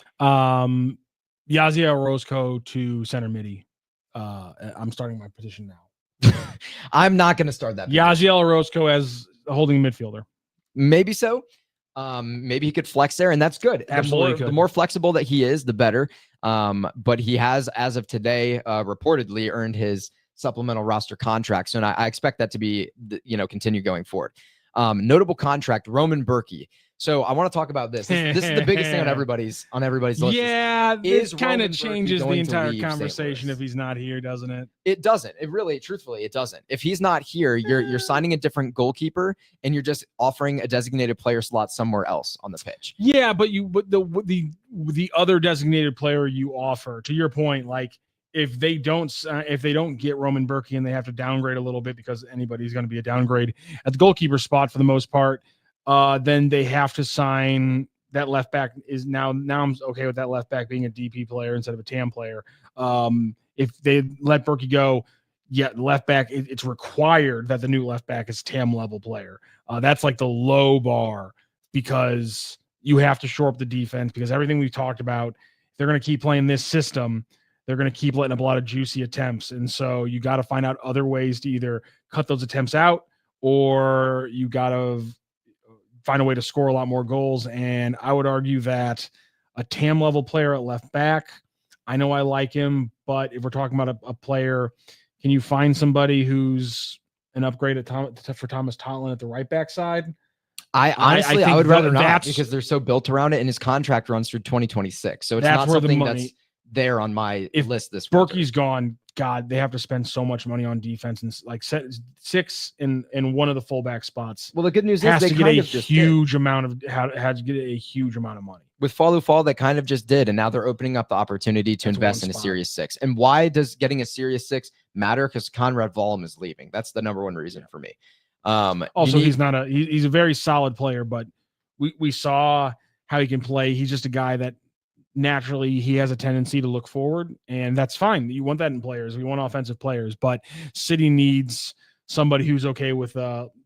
Yaziel Orozco to center midi. I'm starting my position now. I'm not going to start that. Yaziel Orozco as a holding midfielder. Maybe so. Maybe he could flex there, and that's good. Absolutely. The more flexible that he is, the better. But he has, as of today, reportedly earned his supplemental roster contract. So I expect that to be, continue going forward. Notable contract, Roman Berkey. So I want to talk about this. This is the biggest thing on everybody's list. Yeah, this kind of changes the entire conversation if he's not here, doesn't it? It doesn't. Truthfully, it doesn't. If he's not here, you're signing a different goalkeeper, and you're just offering a designated player slot somewhere else on the pitch. Yeah, but the other designated player you offer, to your point, like if they don't get Roman Berkey and they have to downgrade a little bit because anybody's going to be a downgrade at the goalkeeper spot for the most part. Then they have to sign that left back. Now I'm okay with that left back being a DP player instead of a TAM player. If they let Berkey go, left back, it's required that the new left back is TAM level player. That's like the low bar because you have to shore up the defense because everything we've talked about, they're going to keep playing this system. They're going to keep letting up a lot of juicy attempts. And so you got to find out other ways to either cut those attempts out or you got to find a way to score a lot more goals. And I would argue that a TAM level player at left back, I know I like him, but if we're talking about a player, can you find somebody who's an upgrade for Thomas Totland at the right back side? I would rather not because they're so built around it, and his contract runs through 2026. So it's not something there on my list this winter. Berkey's gone. God, they have to spend so much money on defense and like 6 in one of the fullback spots. Well, the good news is they get a huge amount of had to get a huge amount of money. With Fall, they kind of just did, and now they're opening up the opportunity to invest in a Series 6. And why does getting a Series 6 matter? Because Conrad Wallem is leaving. That's the number one reason for me. Also, he's a very solid player, but we saw how he can play. He's just a guy that naturally he has a tendency to look forward, and that's fine. You want that in players. We want offensive players, but Cedi needs somebody who's okay with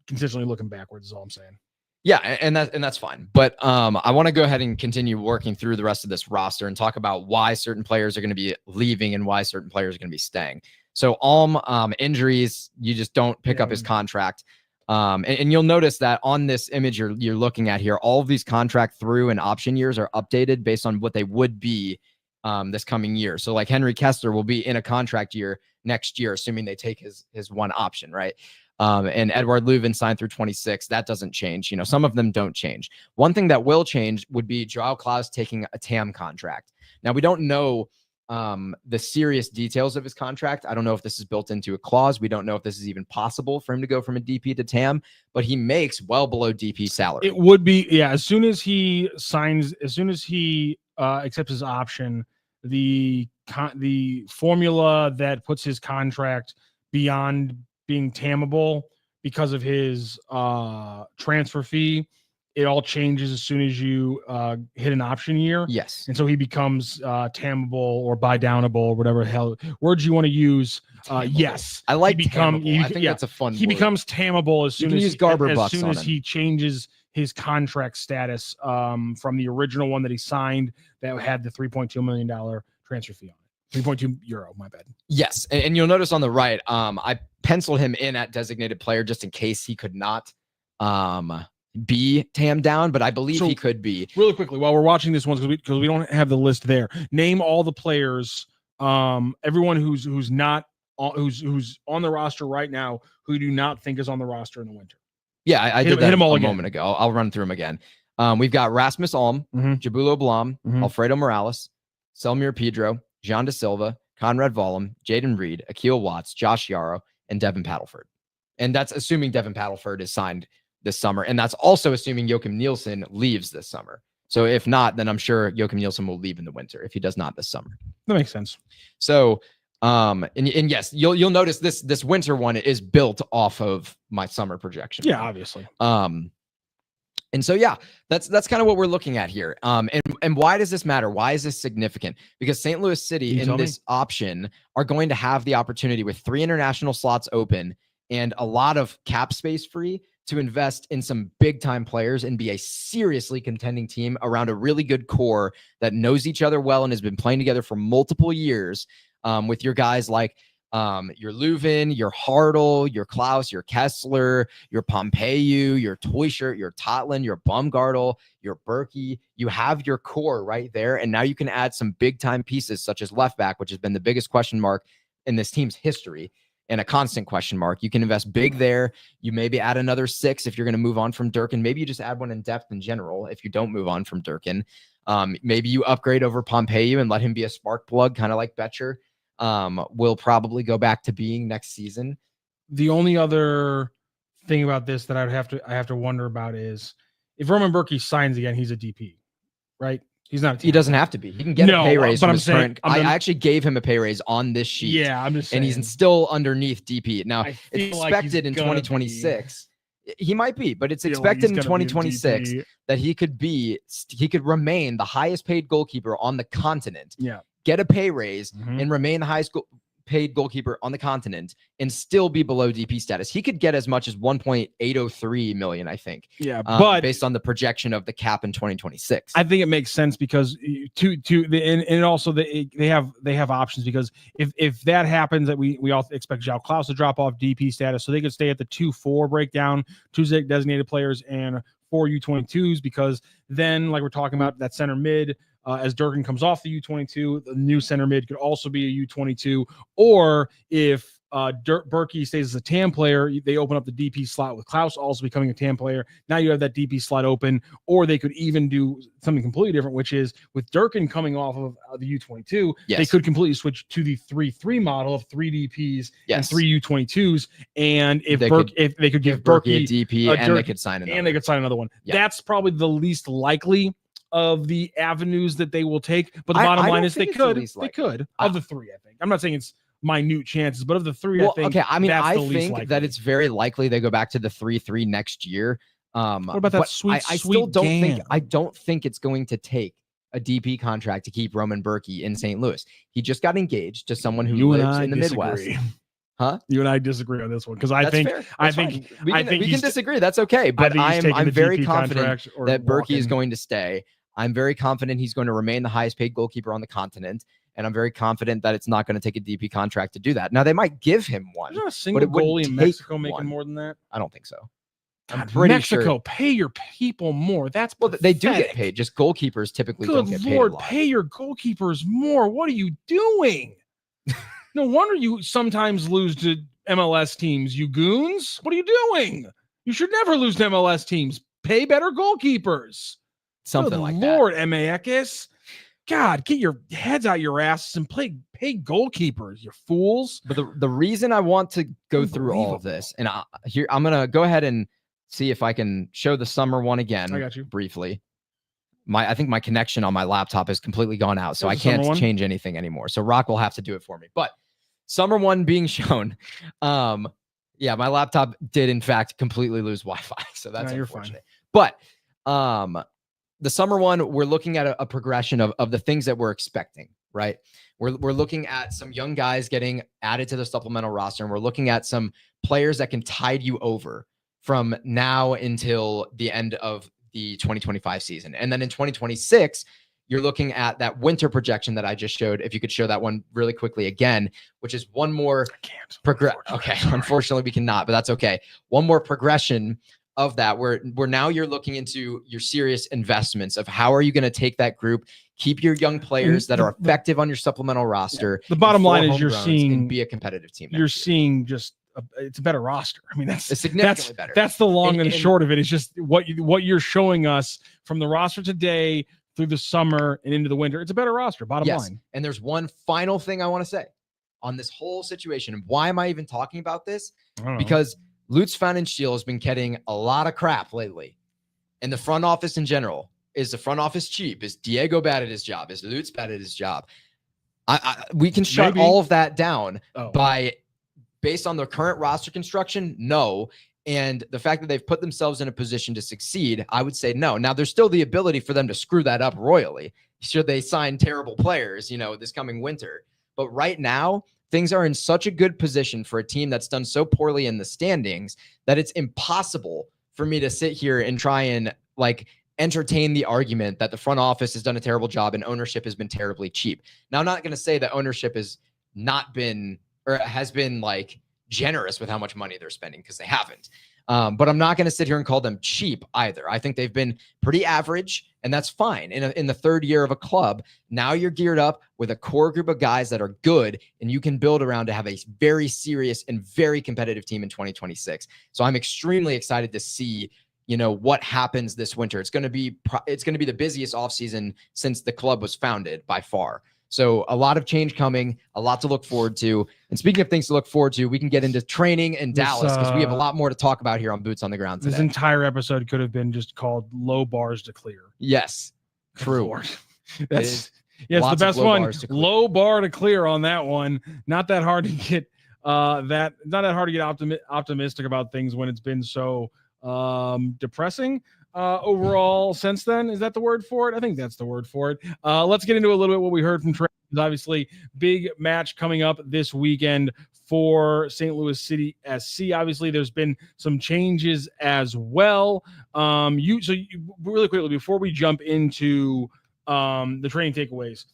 consistently looking backwards is all I'm saying. Yeah, and that's fine. But I want to go ahead and continue working through the rest of this roster and talk about why certain players are going to be leaving and why certain players are going to be staying. So injuries, you just don't pick up his contract. And you'll notice that on this image you're looking at here, all of these contract through and option years are updated based on what they would be this coming year. So like Henry Kessler will be in a contract year next year, assuming they take his one option, right? And Edward Leuven signed through 26. That doesn't change. Some of them don't change. One thing that will change would be Joao Klaus taking a TAM contract. Now, we don't know the serious details of his contract. I don't know if this is built into a clause. We don't know if this is even possible for him to go from a DP to TAM, but he makes well below DP salary. It would be, yeah, as soon as he accepts his option, the formula that puts his contract beyond being tammable because of his transfer fee, it all changes as soon as you hit an option year. Yes. And so he becomes tammable or buy downable or whatever hell words you want to use. Yes. I like tammable. I think that's a fun He word. becomes tammable as soon as he changes his contract status from the original one that he signed that had the $3.2 million transfer fee on it. 3.2 euro, my bad. Yes. And you'll notice on the right, I penciled him in at designated player just in case he could not be tammed down, but I believe he could be. Really quickly, while we're watching this one, because we don't have the list there, name all the players, everyone who's on the roster right now who you do not think is on the roster in the winter. Yeah, I did that a moment ago. I'll run through them again. We've got Rasmus Alm, Jabulo Blom, Alfredo Morales, Selmir Pedro, Jean De Silva, Conrad Wallem, Jaden Reed, Akil Watts, Josh Yarrow, and Devin Paddleford. And that's assuming Devin Paddleford is signed this summer. And that's also assuming Joachim Nielsen leaves this summer. So if not, then I'm sure Joachim Nielsen will leave in the winter if he does not this summer. That makes sense. So, and yes, you'll notice this winter one is built off of my summer projection. Yeah, obviously. And so, yeah, that's kind of what we're looking at here. And why does this matter? Why is this significant? Because St. Louis City in this option are going to have the opportunity with 3 international slots open and a lot of cap space free to invest in some big time players and be a seriously contending team around a really good core that knows each other well and has been playing together for multiple years, with your guys like your Leuven, your Hartel, your Klaus, your Kessler, your Pompeu, your Teuscher, your Totland, your Baumgartel, your Berkey. You have your core right there. And now you can add some big time pieces such as left back, which has been the biggest question mark in this team's history and a constant question mark. You can invest big there. You maybe add another 6 if you're going to move on from Durkin. Maybe you just add one in depth in general if you don't move on from Durkin. Maybe you upgrade over Pompeu and let him be a spark plug, kind of like Betcher. Will probably go back to being next season. The only other thing about this that I have to wonder about is if Roman Berkey signs again, he's a DP, right? He's not. He doesn't have to be. He can get a pay raise. But I actually gave him a pay raise on this sheet. Yeah, I'm just saying. And he's still underneath DP. Now, it's expected in 2026. He might be, but it's expected in 2026 that he could remain the highest paid goalkeeper on the continent. Yeah. Get a pay raise and remain the highest paid goalkeeper on the continent and still be below DP status. He could get as much as 1.803 million, I think. Yeah, but based on the projection of the cap in 2026. I think it makes sense because and also they have options, because if that happens, that we all expect Joao Klaus to drop off DP status, so they could stay at the 2-4 breakdown, 2 designated players and 4 U22s, because then, like we're talking about, that center mid, as Durkin comes off the U22, the new center mid could also be a U22. Or if Berkey stays as a TAM player, they open up the DP slot with Klaus also becoming a TAM player. Now you have that DP slot open, or they could even do something completely different, which is with Durkin coming off of the U22, they could completely switch to the 3-3 model of 3 DPs and 3 U22s. And if they could give Berkey a DP and they could sign another one. That's probably the least likely of the avenues that they will take. But the bottom line is they could of the 3, I think. I'm not saying it's minute chances, but of the 3, I think. Okay, I mean, I think that it's very likely they go back to the 3-3 next year. What about that sweet I don't think it's going to take a DP contract to keep Roman Berkey in St. Louis. He just got engaged to someone who lives in the Midwest. Huh? You and I disagree on this one because I think we can disagree. That's okay, but I'm very confident that Berkey is going to stay. I'm very confident he's going to remain the highest paid goalkeeper on the continent. And I'm very confident that it's not going to take a DP contract to do that. Now, they might give him one. Is there a single goalie in Mexico making more than that? I don't think so. I'm pretty Mexico, pay your people more. That's pathetic. They do get paid. Just goalkeepers typically don't get paid a lot. Pay your goalkeepers more. What are you doing? No wonder you sometimes lose to MLS teams, you goons. What are you doing? You should never lose to MLS teams. Pay better goalkeepers. Something like Lord, MAX. God, get your heads out your asses and pay goalkeepers, you fools. But the reason I want to go through all of this, and I'm going to go ahead and see if I can show the summer one again. I got you. Briefly. I think my connection on my laptop has completely gone out, so I can't change anything anymore. So Rock will have to do it for me. But summer one being shown, my laptop did in fact completely lose Wi-Fi, so that's unfortunate. But the summer one, we're looking at a progression of the things that we're expecting, right? We're looking at some young guys getting added to the supplemental roster, and we're looking at some players that can tide you over from now until the end of the 2025 season. And then in 2026, you're looking at that winter projection that I just showed. If you could show that one really quickly again, which is one more unfortunately we cannot, but that's okay. One more progression of that where now you're looking into your serious investments of how are you going to take that group, keep your young players that are effective on your supplemental roster. The bottom line is you're seeing and be a competitive team. You're seeing just it's a better roster. I mean, that's significantly better. That's the long and short of it. It's just what you're showing us from the roster today through the summer and into the winter. It's a better roster, bottom line. And there's one final thing I want to say on this whole situation. And why am I even talking about this? Because Lutz Pfannenstiel has been getting a lot of crap lately. And the front office in general. Is the front office cheap? Is Diego bad at his job? Is Lutz bad at his job? We can shut all of that down by based on their current roster construction, no. And the fact that they've put themselves in a position to succeed, I would say no. Now, there's still the ability for them to screw that up royally should they sign terrible players, this coming winter. But right now, things are in such a good position for a team that's done so poorly in the standings that it's impossible for me to sit here and try and entertain the argument that the front office has done a terrible job and ownership has been terribly cheap. Now, I'm not going to say that ownership has not been or has been generous with how much money they're spending because they haven't. But I'm not going to sit here and call them cheap either. I think they've been pretty average, and that's fine. In the third year of a club, now you're geared up with a core group of guys that are good, and you can build around to have a very serious and very competitive team in 2026. So I'm extremely excited to see what happens this winter. It's going to be the busiest offseason since the club was founded by far. So a lot of change coming, a lot to look forward to. And speaking of things to look forward to, we can get into training in Dallas because we have a lot more to talk about here on Boots on the Ground today. This entire episode could have been just called Low Bars to Clear. Yes, true. That's the best one. Low bar to clear on that one. Not that hard to get optimistic about things when it's been so depressing overall since then. Is that the word for it? I think that's the word for it. Let's get into a little bit what we heard from Trent. Obviously, big match coming up this weekend for St. Louis City SC. Obviously, there's been some changes as well. Really quickly before we jump into the training takeaways,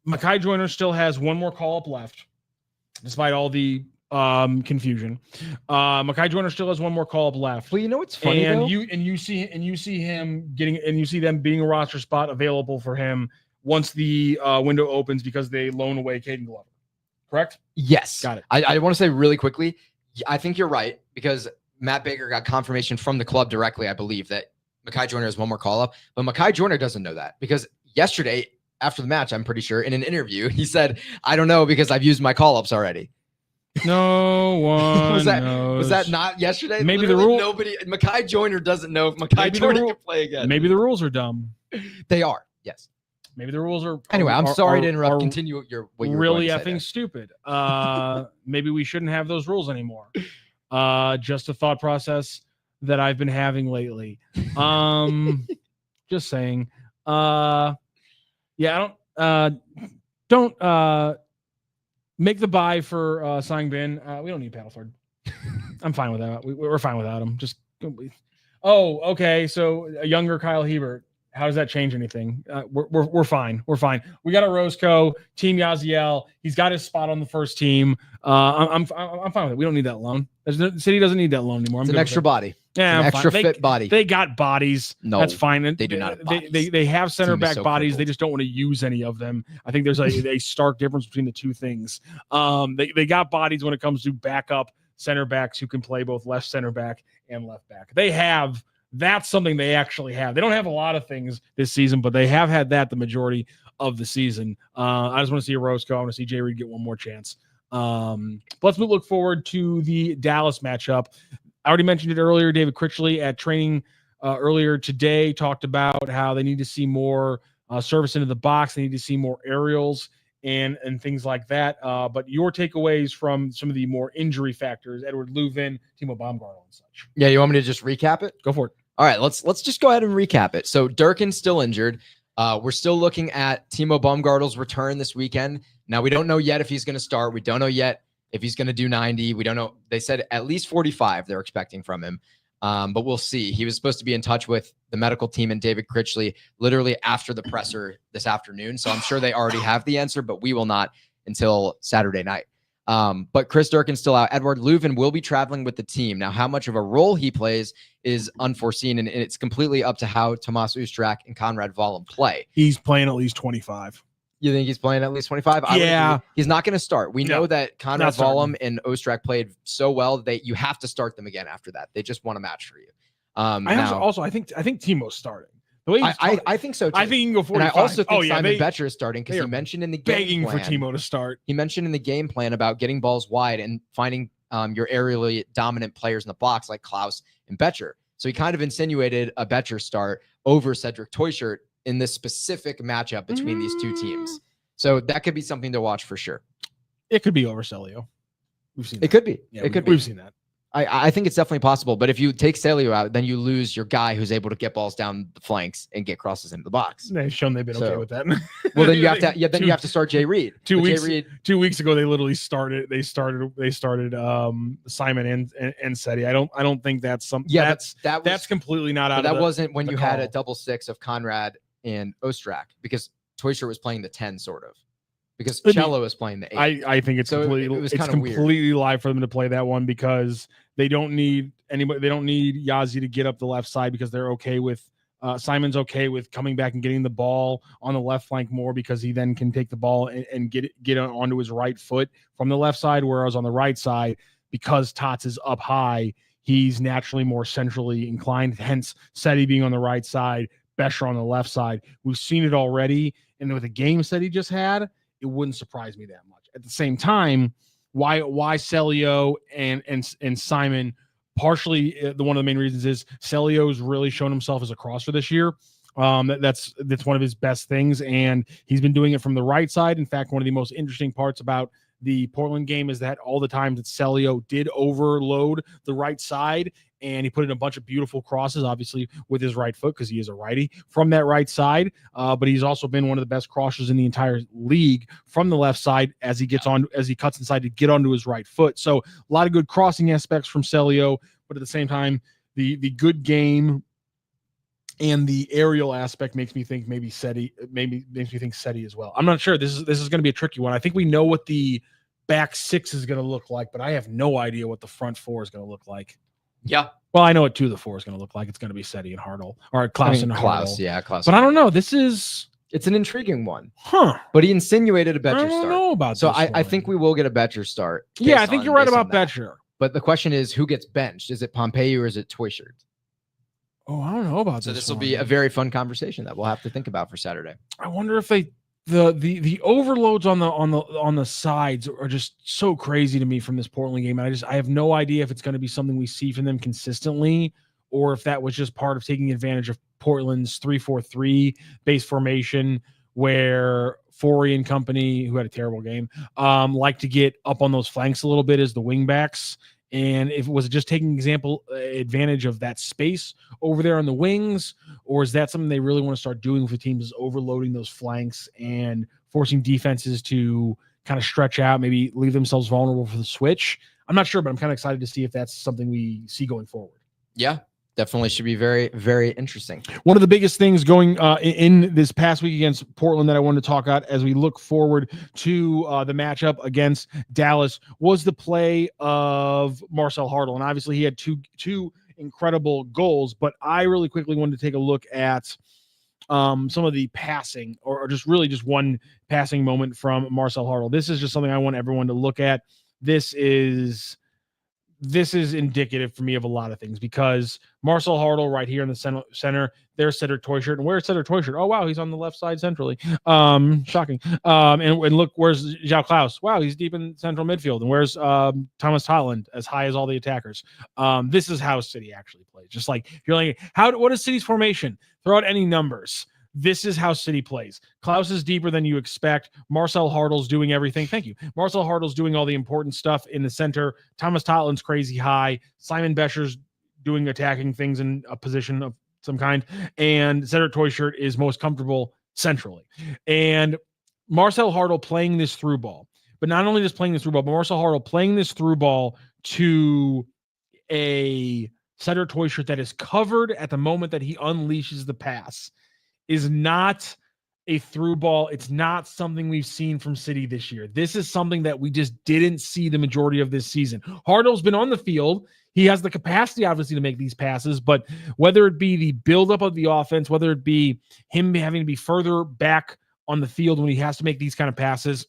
Mekhi Joyner still has one more call-up left, despite all the confusion. Mekhi Joyner still has one more call-up left. Well, what's funny, and you see him getting, and you see them being a roster spot available for him once the window opens because they loan away Caden Glover. correct? Yes. Got it. I want to say really quickly, I think you're right because Matt Baker got confirmation from the club directly, I believe, that Mekhi Joyner has one more call-up. But Mekhi Joyner doesn't know that because yesterday, after the match, I'm pretty sure, in an interview, he said, I don't know because I've used my call-ups already. No one knows. Was that not yesterday? Maybe Literally the rule. Nobody. Mekhi Joyner doesn't know if Mekhi Joyner can play again. Maybe the rules are dumb. They are. Yes. Maybe the rules are. Anyway, I'm sorry to interrupt. Continue what you were really going to say effing stupid. Maybe we shouldn't have those rules anymore. Just a thought process that I've been having lately. Just saying. Yeah, I don't make the buy for Sang Bin. We don't need Paddleford. I'm fine with that. We're fine without him. Just okay. So a younger Kyle Hebert. How does that change anything? We're fine. We're fine. We got a Roscoe, Team Yaziel. He's got his spot on the first team. I'm fine with it. We don't need that loan. City doesn't need that loan anymore. It's an extra body. Yeah, an extra fit body. They got bodies. No, that's fine. They do not have bodies. They have center back bodies. Crippled. They just don't want to use any of them. I think there's a stark difference between the two things. They got bodies when it comes to backup center backs who can play both left center back and left back. They have. That's something they actually have. They don't have a lot of things this season, but they have had that the majority of the season. I just want to see a Roscoe. I want to see Jay Reed get one more chance. Let's look forward to the Dallas matchup. I already mentioned it earlier. David Critchley at training earlier today talked about how they need to see more service into the box. They need to see more aerials and things like that. But your takeaways from some of the more injury factors, Edward Leuven, Timo Baumgartel, and such. Yeah, you want me to just recap it? Go for it. All right, let's just go ahead and recap it. So Durkin's still injured. We're still looking at Timo Baumgartel's return this weekend. Now, we don't know yet if he's going to start. We don't know yet if he's going to do 90. We don't know. They said at least 45 they're expecting from him. But we'll see. He was supposed to be in touch with the medical team and David Critchley literally after the presser this afternoon. So I'm sure they already have the answer, but we will not until Saturday night. But Chris Durkin's still out. Edward Leuven will be traveling with the team. Now, how much of a role he plays is unforeseen, and it's completely up to how Wallem+Ostrak and Conrad Wallem play. He's playing at least 25. You think he's playing at least 25? Yeah. He's not going to start. We know that Conrad Wallem and Ostrak played so well that you have to start them again after that. They just want a match for you. I think Timo's starting. The way I think so too. I think he can go 45. And I also think Simon Betcher is starting because he mentioned in the game begging plan, for Timo to start. He mentioned in the game plan about getting balls wide and finding your aerially dominant players in the box like Klaus and Betcher. So he kind of insinuated a Betcher start over Cedric Teuchert in this specific matchup between these two teams. So that could be something to watch for sure. It could be over Celio. We've seen it. Could be. Yeah, it could be. We've seen that. I think it's definitely possible. But if you take Celio out, then you lose your guy who's able to get balls down the flanks and get crosses into the box. They've shown they've been okay with that. Well, then you have to. Yeah, then you have to start Jay Reed. 2 weeks ago, they literally started. They started Simon and Cedi. I don't think that's something. Yeah, that's completely not out. That wasn't when you had a double six of Conrad and Ostrak because Teuchert was playing the 10 sort of. Because Cello is playing the 8. I think it's completely live for them to play that one because they don't need anybody. They don't need Yazi to get up the left side because they're okay with Simon's okay with coming back and getting the ball on the left flank more because he then can take the ball and get onto his right foot from the left side. Whereas on the right side, because Tots is up high, he's naturally more centrally inclined. Hence, Cedi being on the right side, Besher on the left side. We've seen it already, and with the game Cedi just had, it wouldn't surprise me that much. At the same time, why Celio and Simon, partially one of the main reasons is Celio's really shown himself as a crosser this year. That's one of his best things, and he's been doing it from the right side. In fact, one of the most interesting parts about the Portland game is that all the times that Celio did overload the right side, and he put in a bunch of beautiful crosses, obviously with his right foot because he is a righty from that right side. But he's also been one of the best crossers in the entire league from the left side as he cuts inside to get onto his right foot. So a lot of good crossing aspects from Celio, but at the same time, the good game and the aerial aspect makes me think maybe Cedi, makes me think Cedi as well. I'm not sure. This is going to be a tricky one. I think we know what the back six is going to look like, but I have no idea what the front four is going to look like. Yeah. Well, I know what 2 of the 4 is going to look like. It's going to be Cedi and Hartel or Klaus and Hartel. Klaus. But I don't know. This is It's an intriguing one. Huh. But he insinuated a Betcher start. I don't know about so this I think we will get a Betcher start. Yeah, I think you're right about Betcher. But the question is, who gets benched? Is it Pompey or is it Toyshirt? Oh, I don't know about this. So this will be a very fun conversation that we'll have to think about for Saturday. I wonder if the overloads on the sides are just so crazy to me from this Portland game. And I have no idea if it's going to be something we see from them consistently, or if that was just part of taking advantage of Portland's 3-4-3 base formation, where Forey and company, who had a terrible game, like to get up on those flanks a little bit as the wingbacks. And if it was just taking advantage of that space over there on the wings, or is that something they really want to start doing for teams, is overloading those flanks and forcing defenses to kind of stretch out, maybe leave themselves vulnerable for the switch? I'm not sure, but I'm kind of excited to see if that's something we see going forward. Yeah, definitely should be very, very interesting. One of the biggest things going in this past week against Portland that I wanted to talk about as we look forward to the matchup against Dallas was the play of Marcel Hartel. And obviously he had two incredible goals, but I really quickly wanted to take a look at some of the passing, or just one passing moment from Marcel Hartel. This is just something I want everyone to look at. This is indicative for me of a lot of things, because Marcel Hartel right here in the center, there's Cedric Toyshirt. And where's Cedric Toyshirt? Oh, wow, he's on the left side centrally. Shocking. And look, where's João Klaus? Wow, he's deep in central midfield. And where's Thomas Totland, as high as all the attackers? This is how Cedi actually plays. Just like, if you're like, what is City's formation? Throw out any numbers. This is how Cedi plays. Klaus is deeper than you expect. Marcel Hartel's doing everything. Thank you. Marcel Hartel's doing all the important stuff in the center. Thomas Totland's crazy high. Simon Becher's doing attacking things in a position of some kind. And Cedric Toyshirt is most comfortable centrally. And Marcel Hartel playing this through ball. But not only just playing this through ball, but Marcel Hartel playing this through ball to a Cedric Toyshirt that is covered at the moment that he unleashes the pass is not a through ball. It's not something we've seen from Cedi this year. This is something that we just didn't see the majority of this season. Hartel's been on the field. He has the capacity, obviously, to make these passes, but whether it be the buildup of the offense, whether it be him having to be further back on the field when he has to make these kind of passes,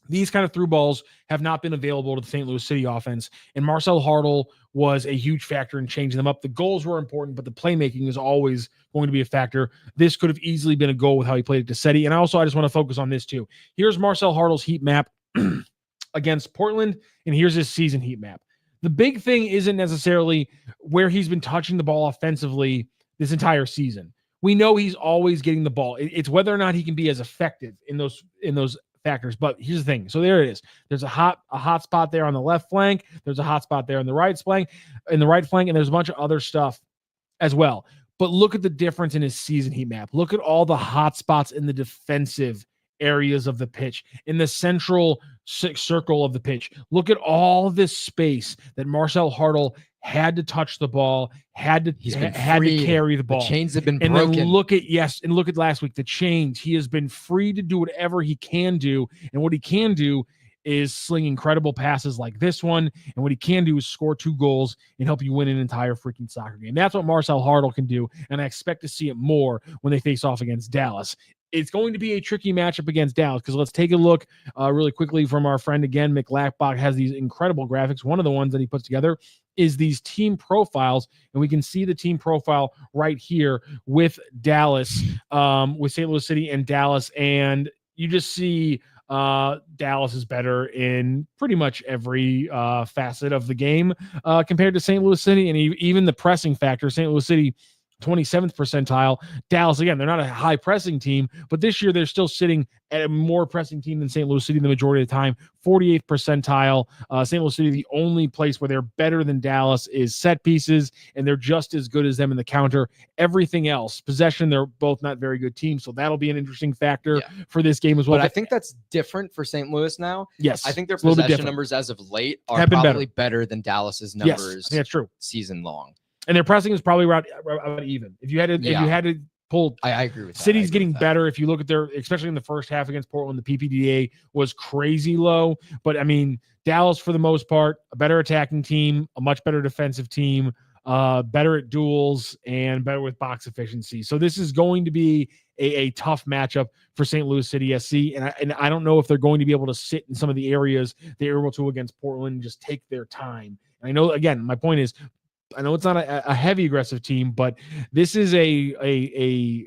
these kind of through balls have not been available to the St. Louis City offense, and Marcel Hartel was a huge factor in changing them up. The goals were important, but the playmaking is always going to be a factor. This could have easily been a goal with how he played it to Cedi. And I just want to focus on this too. Here's Marcel Hartel's heat map against Portland, and here's his season heat map. The big thing isn't necessarily where he's been touching the ball offensively this entire season. We know he's always getting the ball. It's whether or not he can be as effective in those factors. But here's the thing. So there it is. There's a hot spot there on the left flank. There's a hot spot there on the right flank, and there's a bunch of other stuff as well. But look at the difference in his season heat map. Look at all the hot spots in the defensive areas of the pitch, in the central circle of the pitch. Look at all this space that Marcel Hartel had to touch the ball, had to carry the ball. The chains have been and broken. Then look at last week, the chains. He has been free to do whatever he can do, and what he can do is sling incredible passes like this one, and what he can do is score 2 goals and help you win an entire freaking soccer game. That's what Marcel Hartel can do, and I expect to see it more when they face off against Dallas. It's going to be a tricky matchup against Dallas, because let's take a look really quickly from our friend again. McLackbach has these incredible graphics. One of the ones that he puts together is these team profiles, and we can see the team profile right here with Dallas, with St. Louis City and Dallas, and you just see Dallas is better in pretty much every facet of the game compared to St. Louis City, and even the pressing factor. St. Louis City 27th percentile. Dallas, again, they're not a high pressing team, but this year they're still sitting at a more pressing team than St. Louis City the majority of the time. 48th percentile. St. Louis City, the only place where they're better than Dallas is set pieces, and they're just as good as them in the counter. Everything else, possession, they're both not very good teams, so that'll be an interesting factor for this game as well. But I think that's different for St. Louis now. Yes. I think their possession numbers as of late are probably better than Dallas's numbers. Yes, I think that's true. Season long. And their pressing is probably about even. If you had to pull, I agree with that. City's getting better. If you look at especially in the first half against Portland, the PPDA was crazy low. But I mean, Dallas for the most part, a better attacking team, a much better defensive team, better at duels, and better with box efficiency. So this is going to be a tough matchup for St. Louis City SC. And I don't know if they're going to be able to sit in some of the areas they were able to against Portland and just take their time. And I know, again, my point is, I know it's not a heavy aggressive team, but this is I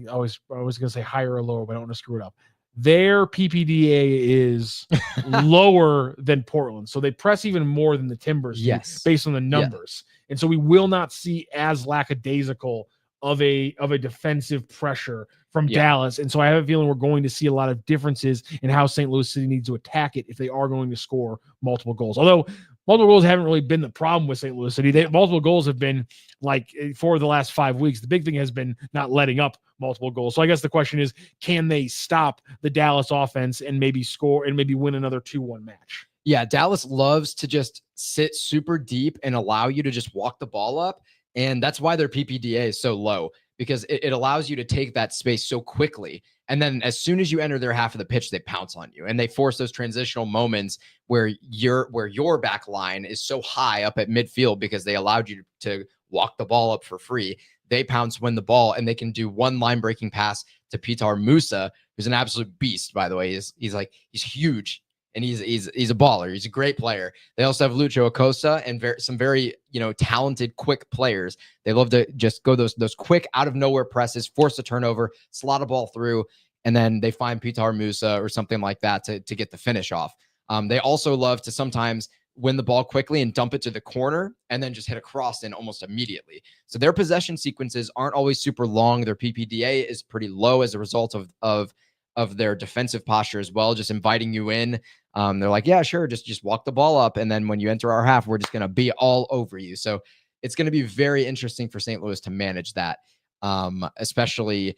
was going to say higher or lower, but I don't want to screw it up. Their PPDA is lower than Portland. So they press even more than the Timbers do, based on the numbers. Yeah. And so we will not see as lackadaisical of a defensive pressure from Dallas. And so I have a feeling we're going to see a lot of differences in how St. Louis City needs to attack it if they are going to score multiple goals. Although multiple goals haven't really been the problem with St. Louis City. Multiple goals have been like for the last 5 weeks. The big thing has been not letting up multiple goals. So I guess the question is, can they stop the Dallas offense and maybe score and maybe win another 2-1 match? Yeah, Dallas loves to just sit super deep and allow you to just walk the ball up. And that's why their PPDA is so low, because it allows you to take that space so quickly. And then as soon as you enter their half of the pitch, they pounce on you and they force those transitional moments where your back line is so high up at midfield because they allowed you to walk the ball up for free. They pounce, win the ball, and they can do one line breaking pass to Pitar Musa, who's an absolute beast, by the way. He's huge. And he's a baller. He's a great player. They also have Lucho Acosta and some very talented, quick players. They love to just go those quick out of nowhere presses, force a turnover, slot a ball through, and then they find Pitar Musa or something like that to get the finish off. They also love to sometimes win the ball quickly and dump it to the corner and then just hit a cross in almost immediately. So their possession sequences aren't always super long. Their PPDA is pretty low as a result of their defensive posture as well, just inviting you in. They're like, yeah, sure, just walk the ball up. And then when you enter our half, we're just going to be all over you. So it's going to be very interesting for St. Louis to manage that, especially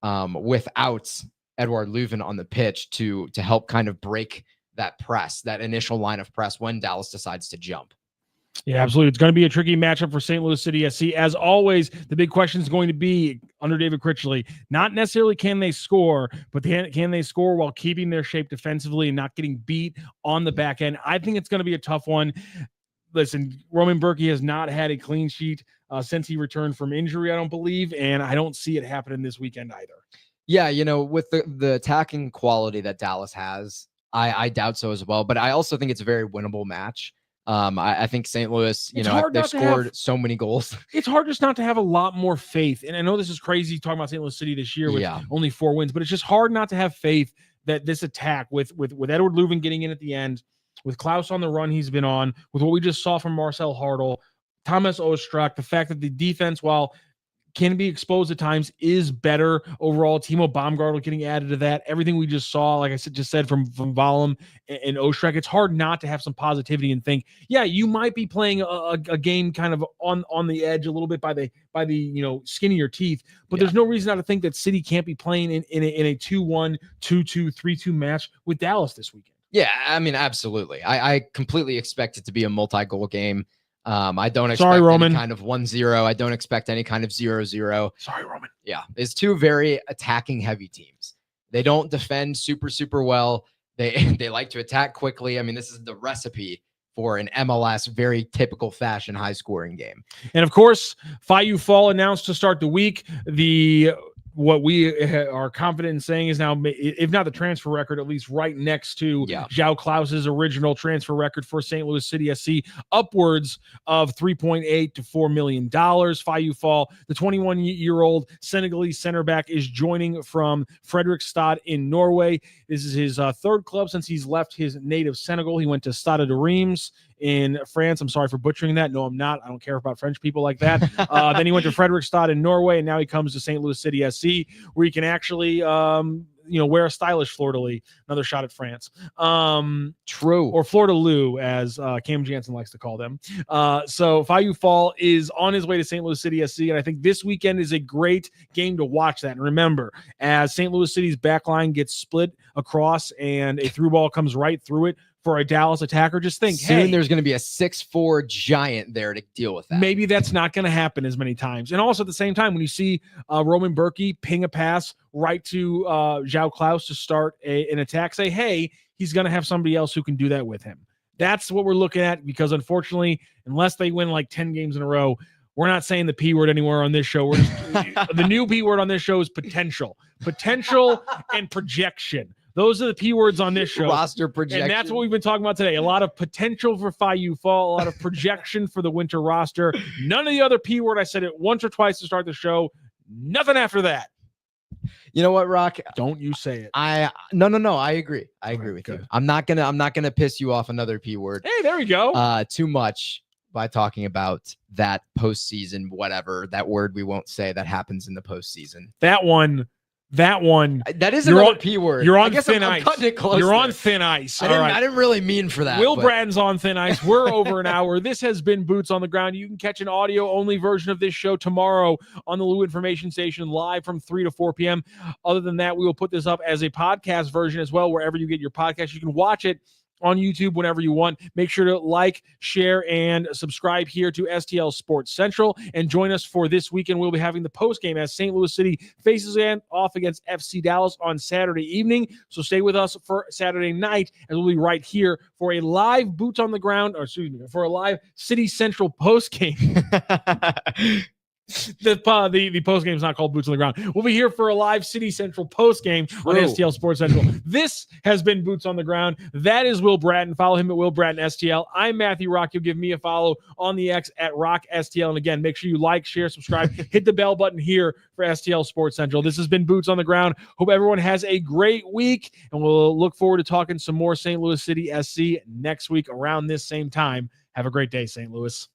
without Edouard Leuven on the pitch to help kind of break that initial line of press when Dallas decides to jump. Yeah, absolutely. It's going to be a tricky matchup for St. Louis City SC. As always, the big question is going to be, under David Critchley, not necessarily can they score, but can they score while keeping their shape defensively and not getting beat on the back end? I think it's going to be a tough one. Listen, Roman Berkey has not had a clean sheet since he returned from injury, I don't believe, and I don't see it happening this weekend either. Yeah, with the attacking quality that Dallas has, I doubt so as well, but I also think it's a very winnable match. I think St. Louis, they've scored so many goals. It's hard just not to have a lot more faith. And I know this is crazy talking about St. Louis City this year with only 4 wins, but it's just hard not to have faith that this attack with Edouard Leuven getting in at the end, with Klaus on the run he's been on, with what we just saw from Marcel Hartel, Wallem+Ostrak, the fact that the defense, while can be exposed at times, is better overall. Timo Baumgartel getting added to that. Everything we just saw, like I just said, from Wallem and Ostrak, it's hard not to have some positivity and think, yeah, you might be playing a game kind of on the edge a little bit by the skin of your teeth, but there's no reason not to think that City can't be playing in a 2-1, 2-2, 3-2 match with Dallas this weekend. Yeah, I mean, absolutely. I completely expect it to be a multi-goal game. I don't expect any kind of 1-0. I don't expect any kind of 0-0. Sorry, Roman. Yeah, it's two very attacking heavy teams. They don't defend super, super well. They like to attack quickly. I mean, this is the recipe for an MLS, very typical fashion, high scoring game. And of course, Fayu Fall announced to start the week. What we are confident in saying is now, if not the transfer record, at least right next to João Klaus's original transfer record for St. Louis City SC, upwards of $3.8 to $4 million. Fayu Fall, the 21-year-old Senegalese center back, is joining from Fredrikstad in Norway. This is his third club since he's left his native Senegal. He went to Stade de Reims in France. I'm sorry for butchering that. No, I'm not. I don't care about French people like that. Then he went to Fredrikstad in Norway, and now he comes to St. Louis City SC, where he can actually wear a stylish fleur-de-lis. Another shot at France. True. Or fleur-de-lis, as Cam Jansen likes to call them. So Fayu Fall is on his way to St. Louis City SC, and I think this weekend is a great game to watch that. And remember, as St. Louis City's back line gets split across and a through ball comes right through it for a Dallas attacker, just think, soon there's going to be a 6'4" giant there to deal with that. Maybe that's not going to happen as many times. And also at the same time, when you see Roman Berkey ping a pass right to João Klaus to start an attack, say, hey, he's going to have somebody else who can do that with him. That's what we're looking at, because unfortunately, unless they win like 10 games in a row, We're not saying the P word anywhere on this show. We're just, the new P word on this show is potential and projection. Those are the P words on this show. Roster projection. And that's what we've been talking about today. A lot of potential for Phi U fall, a lot of projection for the winter roster. None of the other P word. I said it once or twice to start the show. Nothing after that. You know what, Rock? Don't you say it. No. I agree. I agree with you. I'm not gonna piss you off another P word. Hey, there we go. Too much by talking about that postseason, whatever that word we won't say that happens in the postseason. That one. That is another P word. You're on thin ice. I'm cutting it close. You're on thin ice. I didn't really mean for that. Will Bratton's on thin ice. We're over an hour. This has been Boots on the Ground. You can catch an audio-only version of this show tomorrow on the Lou Information Station live from 3 to 4 p.m. Other than that, we will put this up as a podcast version as well, wherever you get your podcast. You can watch it on YouTube whenever you want. Make sure to like, share, and subscribe here to STL Sports Central. And join us for this weekend. We'll be having the postgame as St. Louis City faces off against FC Dallas on Saturday evening. So stay with us for Saturday night, and we'll be right here for a live Boots on the Ground, for a live City Central postgame. The post game is not called Boots on the Ground. We'll be here for a live City Central post game on STL Sports Central. This has been Boots on the Ground. That is Will Bratton. Follow him at Will Bratton STL. I'm Matthew Rocchio. Give me a follow on the X at Rock STL. And again, make sure you like, share, subscribe, hit the bell button here for STL Sports Central. This has been Boots on the Ground. Hope everyone has a great week, and we'll look forward to talking some more St. Louis City SC next week around this same time. Have a great day, St. Louis.